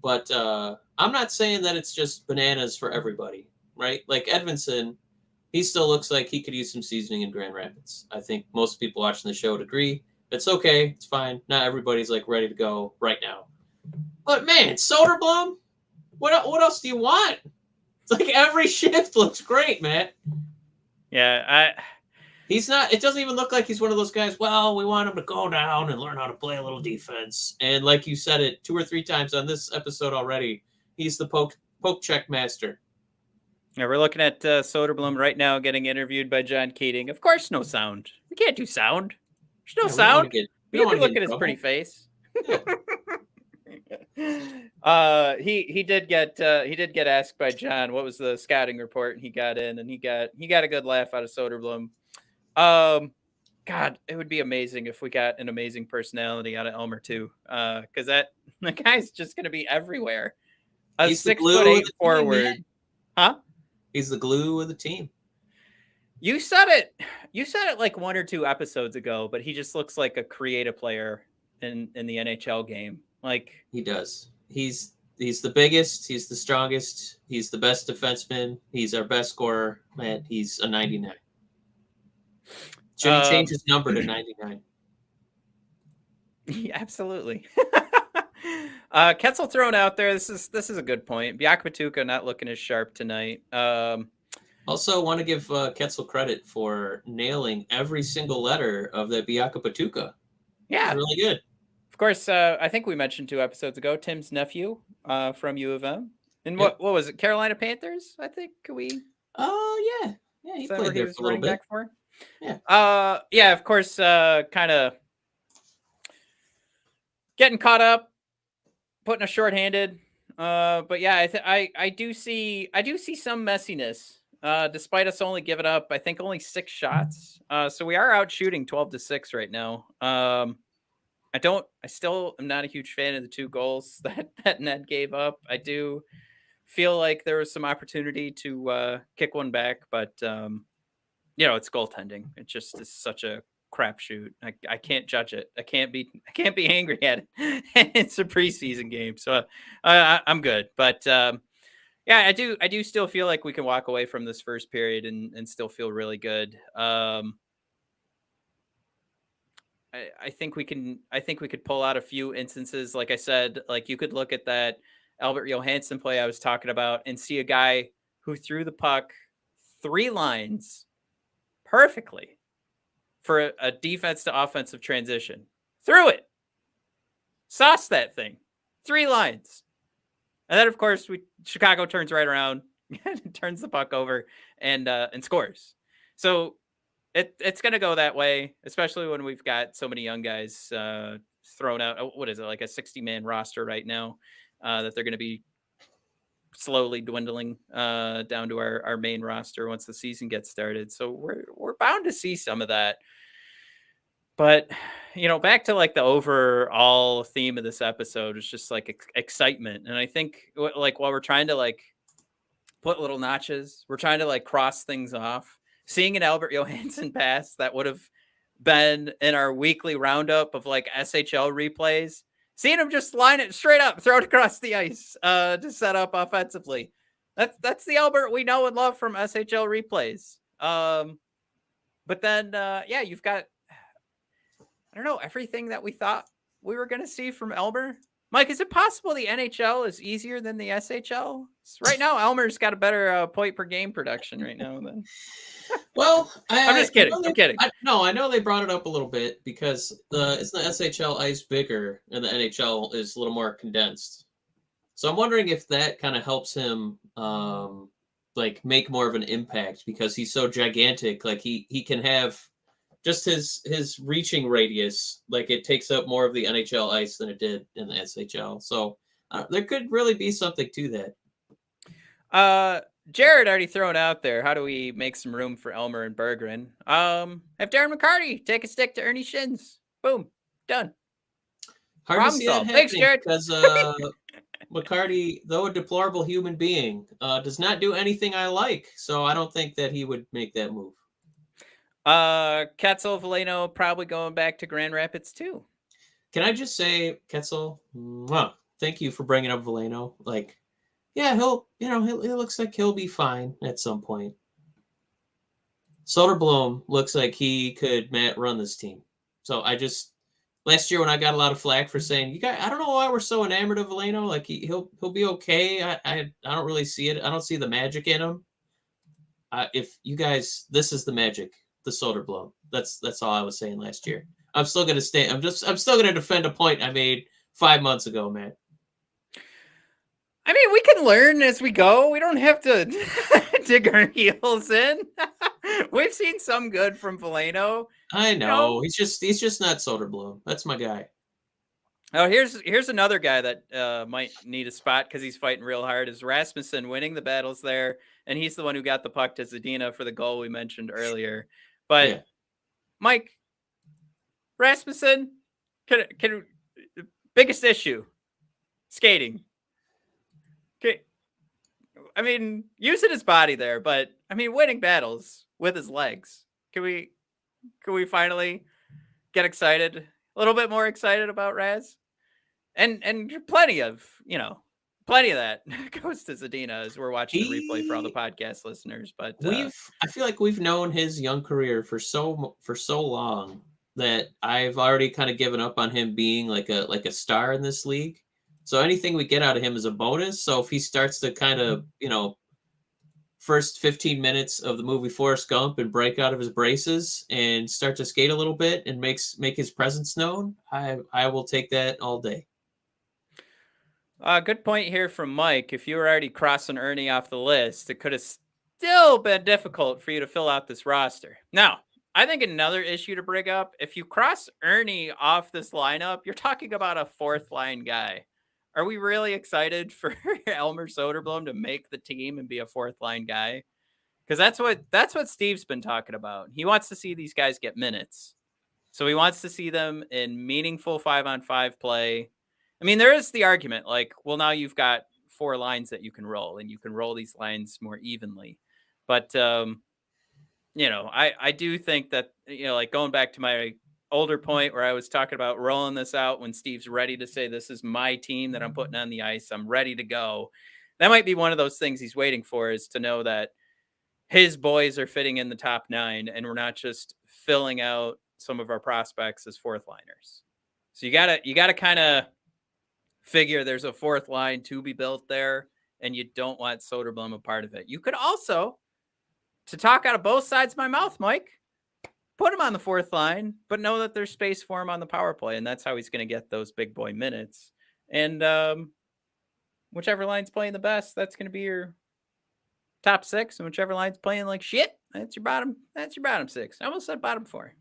but I'm not saying that it's just bananas for everybody, right? Like Edvinsson, he still looks like he could use some seasoning in Grand Rapids. I think most people watching the show would agree. It's okay. It's fine. Not everybody's like ready to go right now. But man, Soderblom, what else do you want? It's like every shift looks great, man. Yeah, he's not. It doesn't even look like he's one of those guys. Well, we want him to go down and learn how to play a little defense. And like you said it 2 or 3 times on this episode already, he's the poke check master. Yeah, we're looking at Soderblom right now getting interviewed by John Keating. Of course, no sound. We can't do sound. There's no sound. You can look at his pretty face. He did get asked by John what was the scouting report, and he got in, and he got a good laugh out of Soderblom. God, it would be amazing if we got an amazing personality out of Elmer too, because the guy's just going to be everywhere. He's 6'8" forward, team, huh? He's the glue of the team. You said it like 1 or 2 episodes ago, but he just looks like a creative player in the NHL game. Like he does. He's the biggest. He's the strongest. He's the best defenseman. He's our best scorer. Man, he's a 99. Should he change his number to 99? Yeah, absolutely. Ketzel thrown out there. This is a good point. Biakmatuka not looking as sharp tonight. Also, want to give Ketzel credit for nailing every single letter of the Biakmatuka. Yeah, really good. Of course, I think we mentioned 2 episodes ago, Tim's nephew from U of M. And what was it? Carolina Panthers, I think. Oh, yeah. Yeah, he played there for a little bit. Yeah. Yeah, of course, kind of getting caught up, putting a shorthanded But yeah, I do see some messiness. Despite us only giving up, I think only 6 shots. So we are out shooting 12-6 right now. I still am not a huge fan of the 2 goals that Ned gave up. I do feel like there was some opportunity to kick one back, but it's goaltending. It just is such a crapshoot. I can't judge it. I can't be angry at it. It's a preseason game, so I'm good. But yeah, I do still feel like we can walk away from this first period and still feel really good. I think we can. I think we could pull out a few instances. Like I said, like you could look at that Albert Johansson play I was talking about and see a guy who threw the puck 3 lines perfectly for a defense to offensive transition. Threw it, sauced that thing, 3 lines, and then of course Chicago turns right around, turns the puck over, and scores. So it's going to go that way, especially when we've got so many young guys thrown out. What is it, like a 60-man roster right now that they're going to be slowly dwindling down to our main roster once the season gets started. So we're bound to see some of that. But, back to like the overall theme of this episode is just like excitement. And I think like while we're trying to like put little notches, we're trying to like cross things off. Seeing an Albert Johansson pass that would have been in our weekly roundup of like SHL replays, seeing him just line it straight up, throw it across the ice to set up offensively. That's the Albert we know and love from SHL replays. But then, you've got, I don't know, everything that we thought we were going to see from Elmer. Mike, is it possible the NHL is easier than the SHL? Right now, Elmer's got a better point per game production right now than. Well, I'm just kidding. I'm kidding. I know they brought it up a little bit because it's the SHL ice bigger and the NHL is a little more condensed. So I'm wondering if that kind of helps him like make more of an impact because he's so gigantic. Like he can have just his reaching radius, like it takes up more of the NHL ice than it did in the SHL. So there could really be something to that. Jared already thrown out there. How do we make some room for Elmer and Berggren? Have Darren McCarty take a stick to Ernie Shins. Boom, done. Hard Problem to see solved. that Thanks, happening Jared. because McCarty, though a deplorable human being, does not do anything I like. So I don't think that he would make that move. Ketzel Valeno probably going back to Grand Rapids too. Can I just say, Ketzel, thank you for bringing up Valeno. Like, yeah, he looks like he'll be fine at some point. Soderblom looks like he could run this team. So last year when I got a lot of flack for saying, I don't know why we're so enamored of Valeno. Like he'll be okay. I don't really see it. I don't see the magic in him. If you guys, this is the magic, the Soderblom. That's all I was saying last year. I'm still gonna stay. I'm still gonna defend a point I made 5 months ago, man. I mean, we can learn as we go. We don't have to dig our heels in. We've seen some good from Valeno. I know. He's just not Soderblom. That's my guy. Oh, here's another guy that might need a spot because he's fighting real hard. Is Rasmussen winning the battles there, and he's the one who got the puck to Zadina for the goal we mentioned earlier. But yeah. Mike, Rasmussen, can biggest issue, skating. Okay, I mean, using his body there, but I mean, winning battles with his legs. Can we finally get excited? A little bit more excited about Raz? And plenty of that goes to Zadina as we're watching the replay for all the podcast listeners. But I feel like we've known his young career for so long that I've already kind of given up on him being like a star in this league. So anything we get out of him is a bonus. So if he starts to kind of, first 15 minutes of the movie Forrest Gump and break out of his braces and start to skate a little bit and make his presence known, I will take that all day. Good point here from Mike. If you were already crossing Ernie off the list, it could have still been difficult for you to fill out this roster. Now, I think another issue to bring up, if you cross Ernie off this lineup, you're talking about a 4th line guy. Are we really excited for Elmer Soderblom to make the team and be a fourth line guy? Because that's what Steve's been talking about. He wants to see these guys get minutes. So he wants to see them in meaningful 5-on-5 play. I mean, there is the argument like, well, now you've got 4 lines that you can roll, and you can roll these lines more evenly. But I do think that, like going back to my older point where I was talking about rolling this out when Steve's ready to say, this is my team that I'm putting on the ice, I'm ready to go. That might be one of those things he's waiting for, is to know that his boys are fitting in the top 9 and we're not just filling out some of our prospects as fourth liners. So you gotta kind of figure there's a fourth line to be built there, and you don't want Soderblom a part of it. You could also, to talk out of both sides of my mouth, Mike, put him on the fourth line, but know that there's space for him on the power play, and that's how he's going to get those big boy minutes. And whichever line's playing the best, that's going to be your top 6, and whichever line's playing like shit, that's your bottom 6. I almost said bottom 4.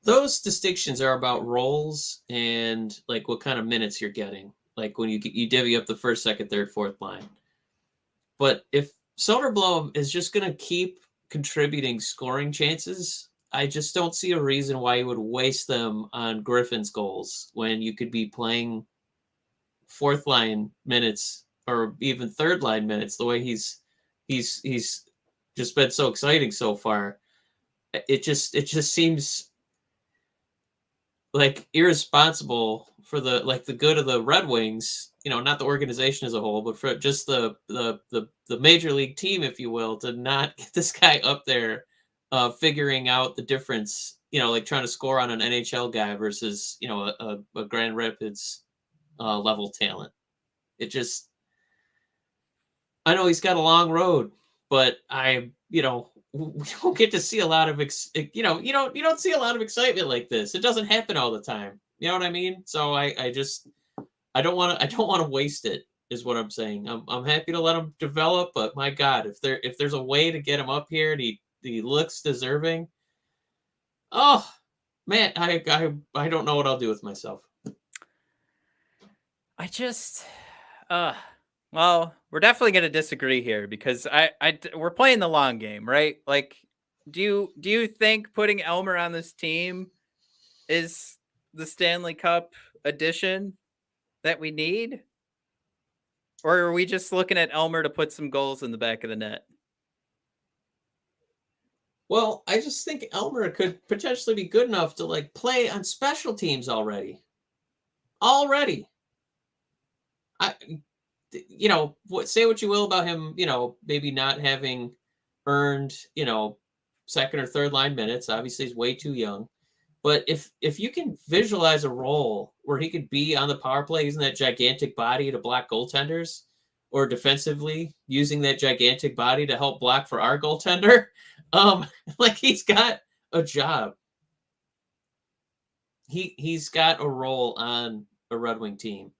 Those distinctions are about roles and like what kind of minutes you're getting. Like when you divvy up the first, second, third, fourth line. But if Soderblom is just going to keep contributing scoring chances, I just don't see a reason why you would waste them on Griffin's goals when you could be playing fourth line minutes or even third line minutes the way he's just been so exciting so far. It just seems like irresponsible for the good of the Red Wings, not the organization as a whole, but for just the major league team, if you will, to not get this guy up there figuring out the difference, like trying to score on an NHL guy versus, a Grand Rapids level talent. It just, I know he's got a long road, but we don't get to see a lot of you don't see a lot of excitement like this. It doesn't happen all the time. You know what I mean? So I don't want to waste it, is what I'm saying. I'm happy to let him develop, but my God, if there's a way to get him up here and he looks deserving, oh man, I don't know what I'll do with myself. I just well, we're definitely going to disagree here, because we're playing the long game, right? Like, do you think putting Elmer on this team is the Stanley Cup edition that we need? Or are we just looking at Elmer to put some goals in the back of the net? Well, I just think Elmer could potentially be good enough to like play on special teams already. Say what you will about him, maybe not having earned, second or third line minutes. Obviously, he's way too young. But if you can visualize a role where he could be on the power play using that gigantic body to block goaltenders, or defensively using that gigantic body to help block for our goaltender, like he's got a job. He's got a role on a Red Wing team.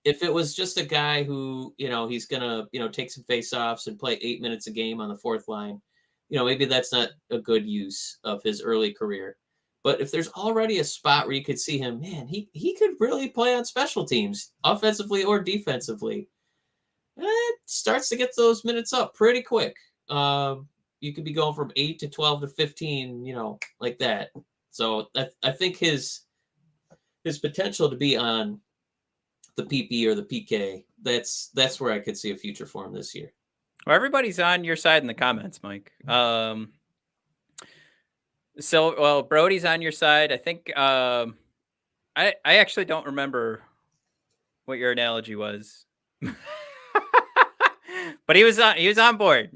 If it was just a guy who, he's gonna, take some face-offs and play 8 minutes a game on the fourth line, maybe that's not a good use of his early career. But if there's already a spot where you could see him, man, he could really play on special teams, offensively or defensively. It starts to get those minutes up pretty quick. You could be going from 8 to 12 to 15, like that. So I think his potential to be on the PP or the PK, that's where I could see a future for him this year. Well, everybody's on your side in the comments, Mike. Brody's on your side. I think I actually don't remember what your analogy was. But he was on board.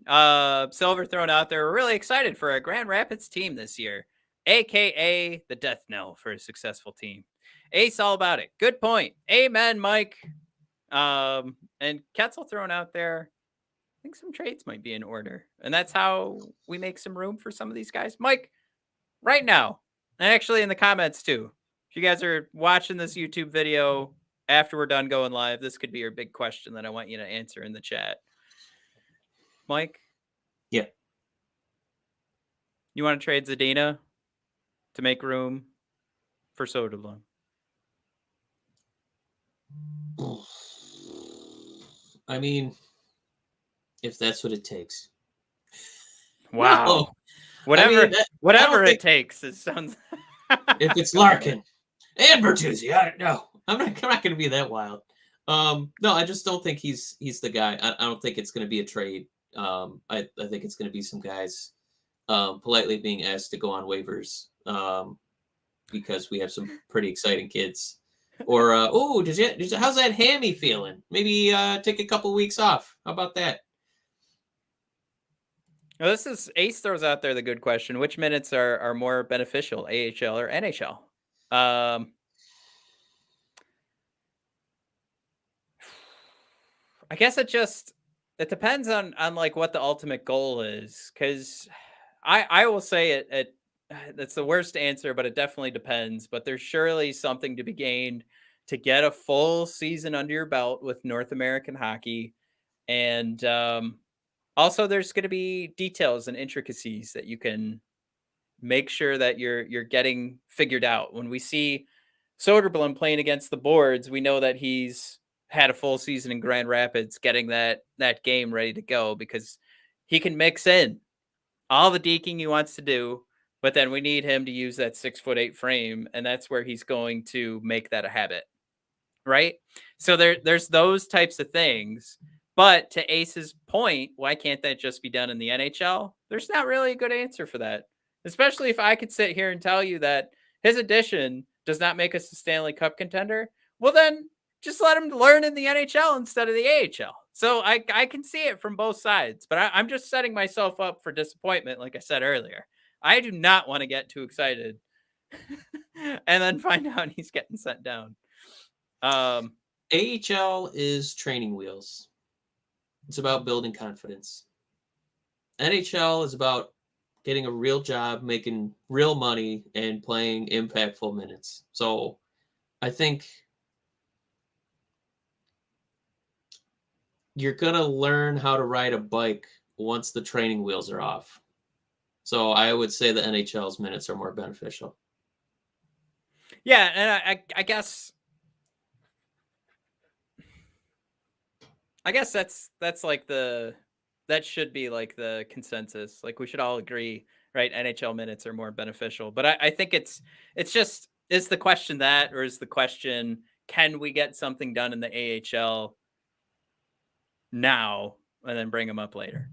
Silver thrown out there. We're really excited for a Grand Rapids team this year, aka the death knell for a successful team. Ace all about it. Good point. Amen, Mike. And Ketzel thrown out there. I think some trades might be in order, and that's how we make some room for some of these guys. Mike, right now, and actually in the comments too, if you guys are watching this YouTube video after we're done going live, this could be your big question that I want you to answer in the chat. Mike? Yeah. You want to trade Zadina to make room for Soderblom? I mean, if that's what it takes. Wow. No. Whatever, I mean, whatever think, it takes. It sounds. If it's Larkin and Bertuzzi, I don't know. I'm not going to be that wild. No, I just don't think he's the guy. I don't think it's going to be a trade. I think it's going to be some guys politely being asked to go on waivers because we have some pretty exciting kids. Or how's that hammy feeling? Maybe take a couple weeks off. How about that? Well, this is Ace throws out there the good question: which minutes are more beneficial, AHL or NHL? I guess it depends on like what the ultimate goal is, because I will say it that's the worst answer, but it definitely depends. But there's surely something to be gained to get a full season under your belt with North American hockey, and also there's going to be details and intricacies that you can make sure that you're getting figured out. When we see Soderblom playing against the boards, we know that he's had a full season in Grand Rapids, getting that game ready to go, because he can mix in all the deking he wants to do, but then we need him to use that 6'8" frame, and that's where he's going to make that a habit, right? So there's those types of things. But to Ace's point, why can't that just be done in the NHL? There's not really a good answer for that. Especially if I could sit here and tell you that his addition does not make us a Stanley Cup contender, well then just let him learn in the NHL instead of the AHL. So I can see it from both sides, but I'm just setting myself up for disappointment, like I said earlier. I do not want to get too excited and then find out he's getting sent down. AHL is training wheels. It's about building confidence. NHL is about getting a real job, making real money, and playing impactful minutes. So I think you're going to learn how to ride a bike once the training wheels are off. So I would say the NHL's minutes are more beneficial. Yeah, and I guess that's like that should be like the consensus. Like we should all agree, right? NHL minutes are more beneficial. But I think it's just, is the question that, or is the question, can we get something done in the AHL now and then bring them up later?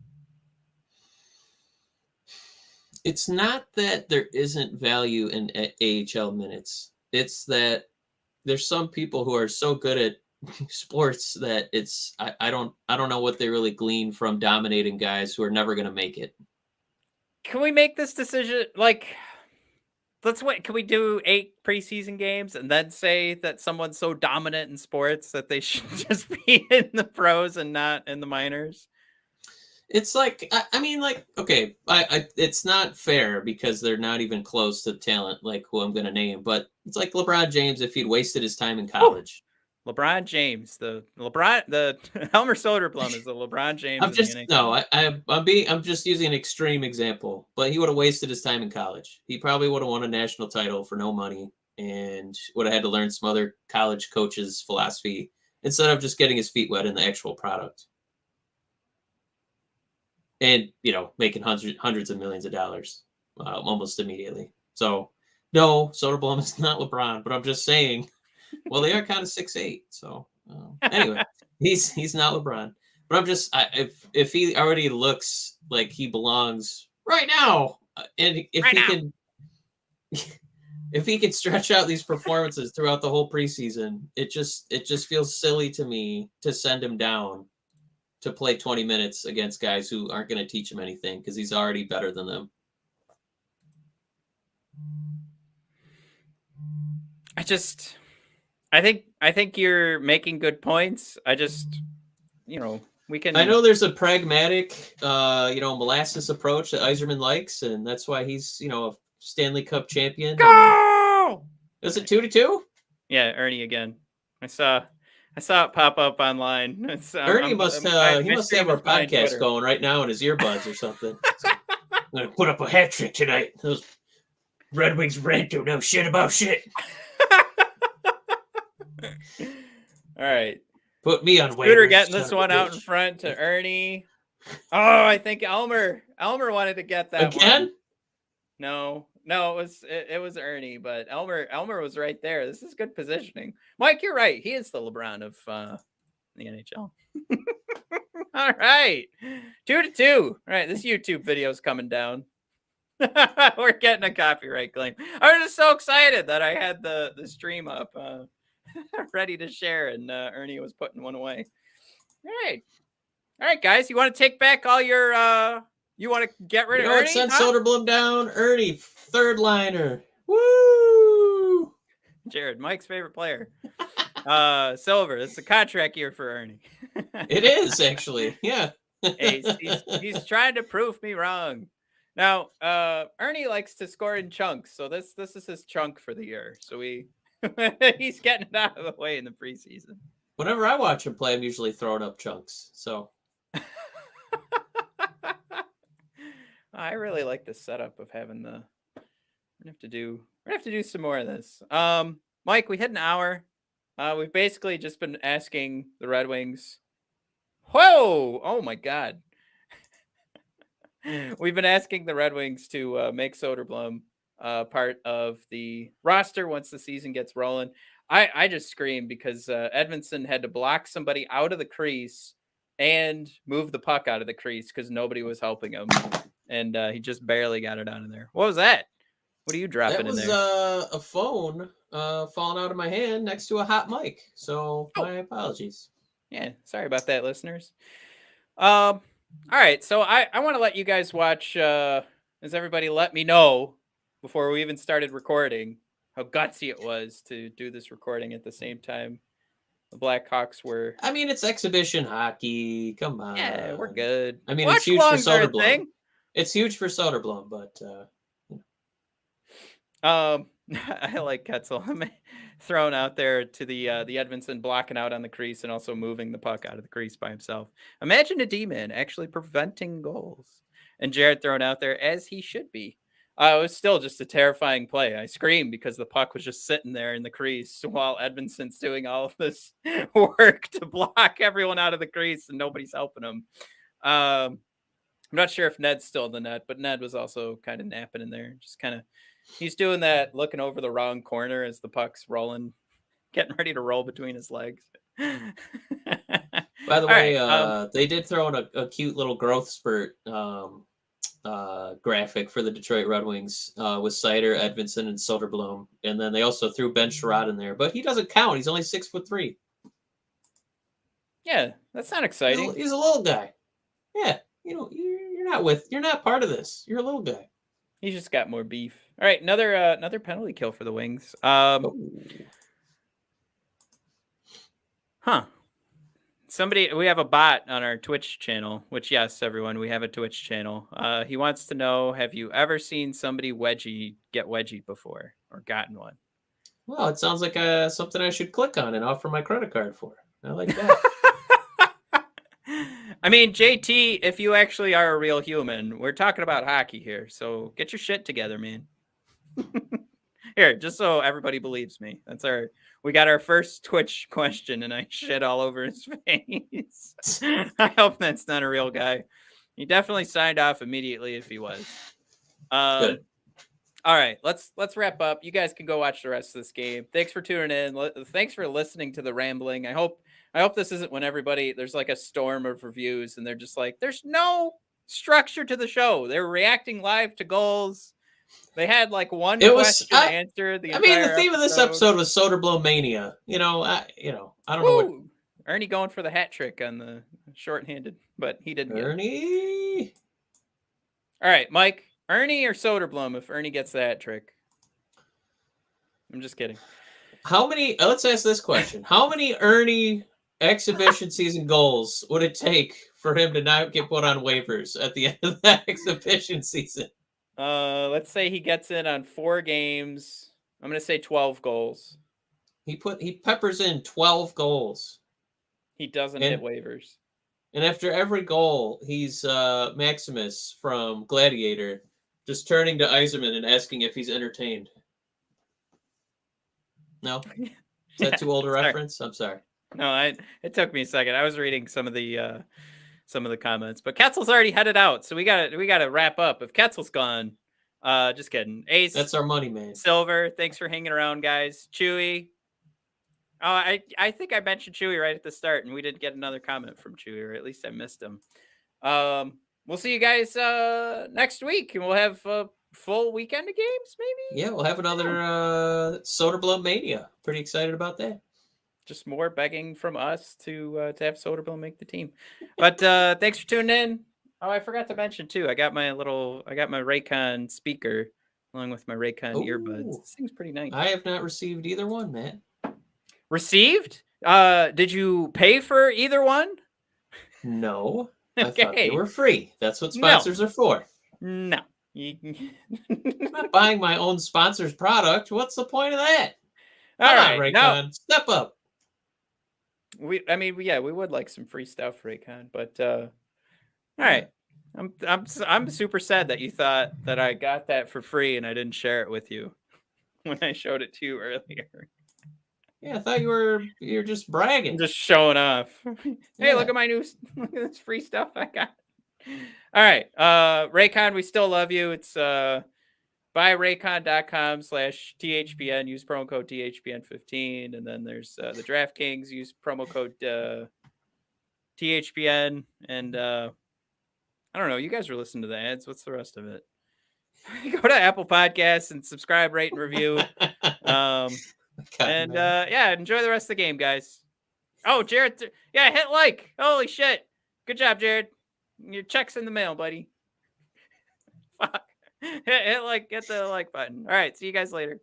It's not that there isn't value in AHL minutes. It's that there's some people who are so good at sports that it's I don't know what they really glean from dominating guys who are never going to make it. Can we make this decision? Like, let's wait. Can we do 8 preseason games and then say that someone's so dominant in sports that they should just be in the pros and not in the minors? It's like, I mean, like, okay, it's not fair because they're not even close to talent like who I'm going to name, but it's like LeBron James if he'd wasted his time in college. Ooh. LeBron James, the Elmer Soderblom is the LeBron James. I'm just using an extreme example, but he would have wasted his time in college. He probably would have won a national title for no money and would have had to learn some other college coach's philosophy instead of just getting his feet wet in the actual product. And, making hundreds of millions of dollars almost immediately. So, no, Soderblom is not LeBron, but I'm just saying, well, they are kind of 6'8". So, anyway, he's not LeBron. But I'm just, if he already looks like he belongs right now, and if he can stretch out these performances throughout the whole preseason, it just feels silly to me to send him down to play 20 minutes against guys who aren't going to teach him anything because he's already better than them. I think you're making good points. I just, we can. I know there's a pragmatic, molasses approach that Yzerman likes, and that's why he's, a Stanley Cup champion. Go! Is it 2-2? Yeah, Ernie again. I saw it pop up online. Ernie must have our podcast going right now in his earbuds or something. So, I'm going to put up a hat trick tonight. Red Wings Rant don't know shit about shit. All right. Put me on Scooter waivers. getting this son of one a out in bitch. front to Ernie. Oh, I think Elmer wanted to get that Again? one. No, it was Ernie, but Elmer was right there. This is good positioning. Mike, you're right. He is the LeBron of the NHL. All right. 2-2. All right, this YouTube video is coming down. We're getting a copyright claim. I was just so excited that I had the stream up ready to share, and Ernie was putting one away. All right, guys. You want to take back all your you want to get rid of Ernie? Send Soderblom down. Ernie, third liner. Woo! Jared, Mike's favorite player. Silver. It's a contract year for Ernie. It is actually, yeah. he's trying to prove me wrong. Now, Ernie likes to score in chunks, so this is his chunk for the year. So he's getting it out of the way in the preseason. Whenever I watch him play, I'm usually throwing up chunks. So I really like the setup of having the. We're gonna have to do some more of this. Mike, we hit an hour. We've basically just been asking the Red Wings. Whoa! Oh my God. We've been asking the Red Wings to make Soderblom part of the roster once the season gets rolling. I just screamed because Edvinsson had to block somebody out of the crease and move the puck out of the crease because nobody was helping him. And he just barely got it out of there. What was that? What are you dropping in there? That was a phone falling out of my hand next to a hot mic. So my apologies. Yeah, sorry about that, listeners. All right, so I want to let you guys watch, as everybody let me know before we even started recording, how gutsy it was to do this recording at the same time the Blackhawks were. I mean, it's exhibition hockey. Come on. Yeah, we're good. I mean, Watch it's huge for longer Soderblom. thing. It's huge for Soderblom, but I like Ketzel thrown out there to the Edvinsson blocking out on the crease and also moving the puck out of the crease by himself. Imagine a D-man actually preventing goals. And Jared thrown out there as he should be. It was still just a terrifying play. I screamed because the puck was just sitting there in the crease while Edvinsson's doing all of this work to block everyone out of the crease and nobody's helping him. I'm not sure if Ned's still in the net, but Ned was also kind of napping in there. Just kind of, he's doing that, looking over the wrong corner as the puck's rolling, getting ready to roll between his legs. By the way, they did throw in a cute little growth spurt graphic for the Detroit Red Wings with Seider, Edvinsson, and Soderblom, and then they also threw Ben Sherrod in there, but he doesn't count. He's only 6'3". Yeah, that's not exciting. He's a little guy. Yeah, you're not part of this. You're a little guy. He's just got more beef. All right, another penalty kill for the Wings. We have a bot on our Twitch channel, which, yes, everyone, we have a Twitch channel. He wants to know, have you ever seen somebody get wedgied before or gotten one? Well, it sounds like something I should click on and offer my credit card for. I like that. I mean, JT, if you actually are a real human, we're talking about hockey here, so get your shit together, man. Here, just so everybody believes me. We got our first Twitch question, and I shit all over his face. I hope that's not a real guy. He definitely signed off immediately if he was. Good. All right, let's wrap up. You guys can go watch the rest of this game. Thanks for tuning in. Thanks for listening to the rambling. I hope this isn't when there's like a storm of reviews and they're just like, there's no structure to the show. They're reacting live to goals. They had like one question to answer. The theme of this episode was Soderblom mania. I don't know what. Ernie going for the hat trick on the shorthanded, but he didn't. Ernie. All right, Mike. Ernie or Soderblom if Ernie gets the hat trick? I'm just kidding. How many? Let's ask this question: how many Ernie exhibition season goals would it take for him to not get put on waivers at the end of that exhibition season? Let's say he gets in on 4 games. I'm gonna say 12 goals. He peppers in 12 goals. He doesn't hit waivers. And after every goal, he's Maximus from Gladiator. Just turning to Yzerman and asking if he's entertained. No? Is that too old a reference? I'm sorry. No, it took me a second. I was reading some of the comments, but Ketzel's already headed out, so we gotta wrap up. If Ketzel's gone, just kidding. Ace, that's our money, man. Silver, thanks for hanging around, guys. Chewy. Oh, I think I mentioned Chewy right at the start, and we didn't get another comment from Chewy, or at least I missed him. We'll see you guys next week, and we'll have a full weekend of games, maybe. Yeah, we'll have another Soderblom Mania. Pretty excited about that. Just more begging from us to have Soderblom make the team. But thanks for tuning in. Oh, I forgot to mention too. I got my Raycon speaker along with my Raycon earbuds. This thing's pretty nice. I have not received either one, Matt. Received? Did you pay for either one? No. I thought they were free. That's what sponsors are for. No. I'm not buying my own sponsor's product. What's the point of that? All right, Raycon, step up. We would like some free stuff, Raycon, but all right. I'm super sad that you thought that I got that for free and I didn't share it with you when I showed it to you earlier. Yeah, I thought you're just bragging. I'm just showing off. Hey, look at this free stuff I got. All right. Raycon, we still love you. It's buyraycon.com/THPN. Use promo code THPN15. And then there's the DraftKings. Use promo code THPN. And I don't know. You guys are listening to the ads. What's the rest of it? Go to Apple Podcasts and subscribe, rate, and review. Enjoy the rest of the game, guys. Oh, Jared. Hit like. Holy shit. Good job, Jared. Your check's in the mail, buddy. Fuck. Hit like, get the like button. All right. See you guys later.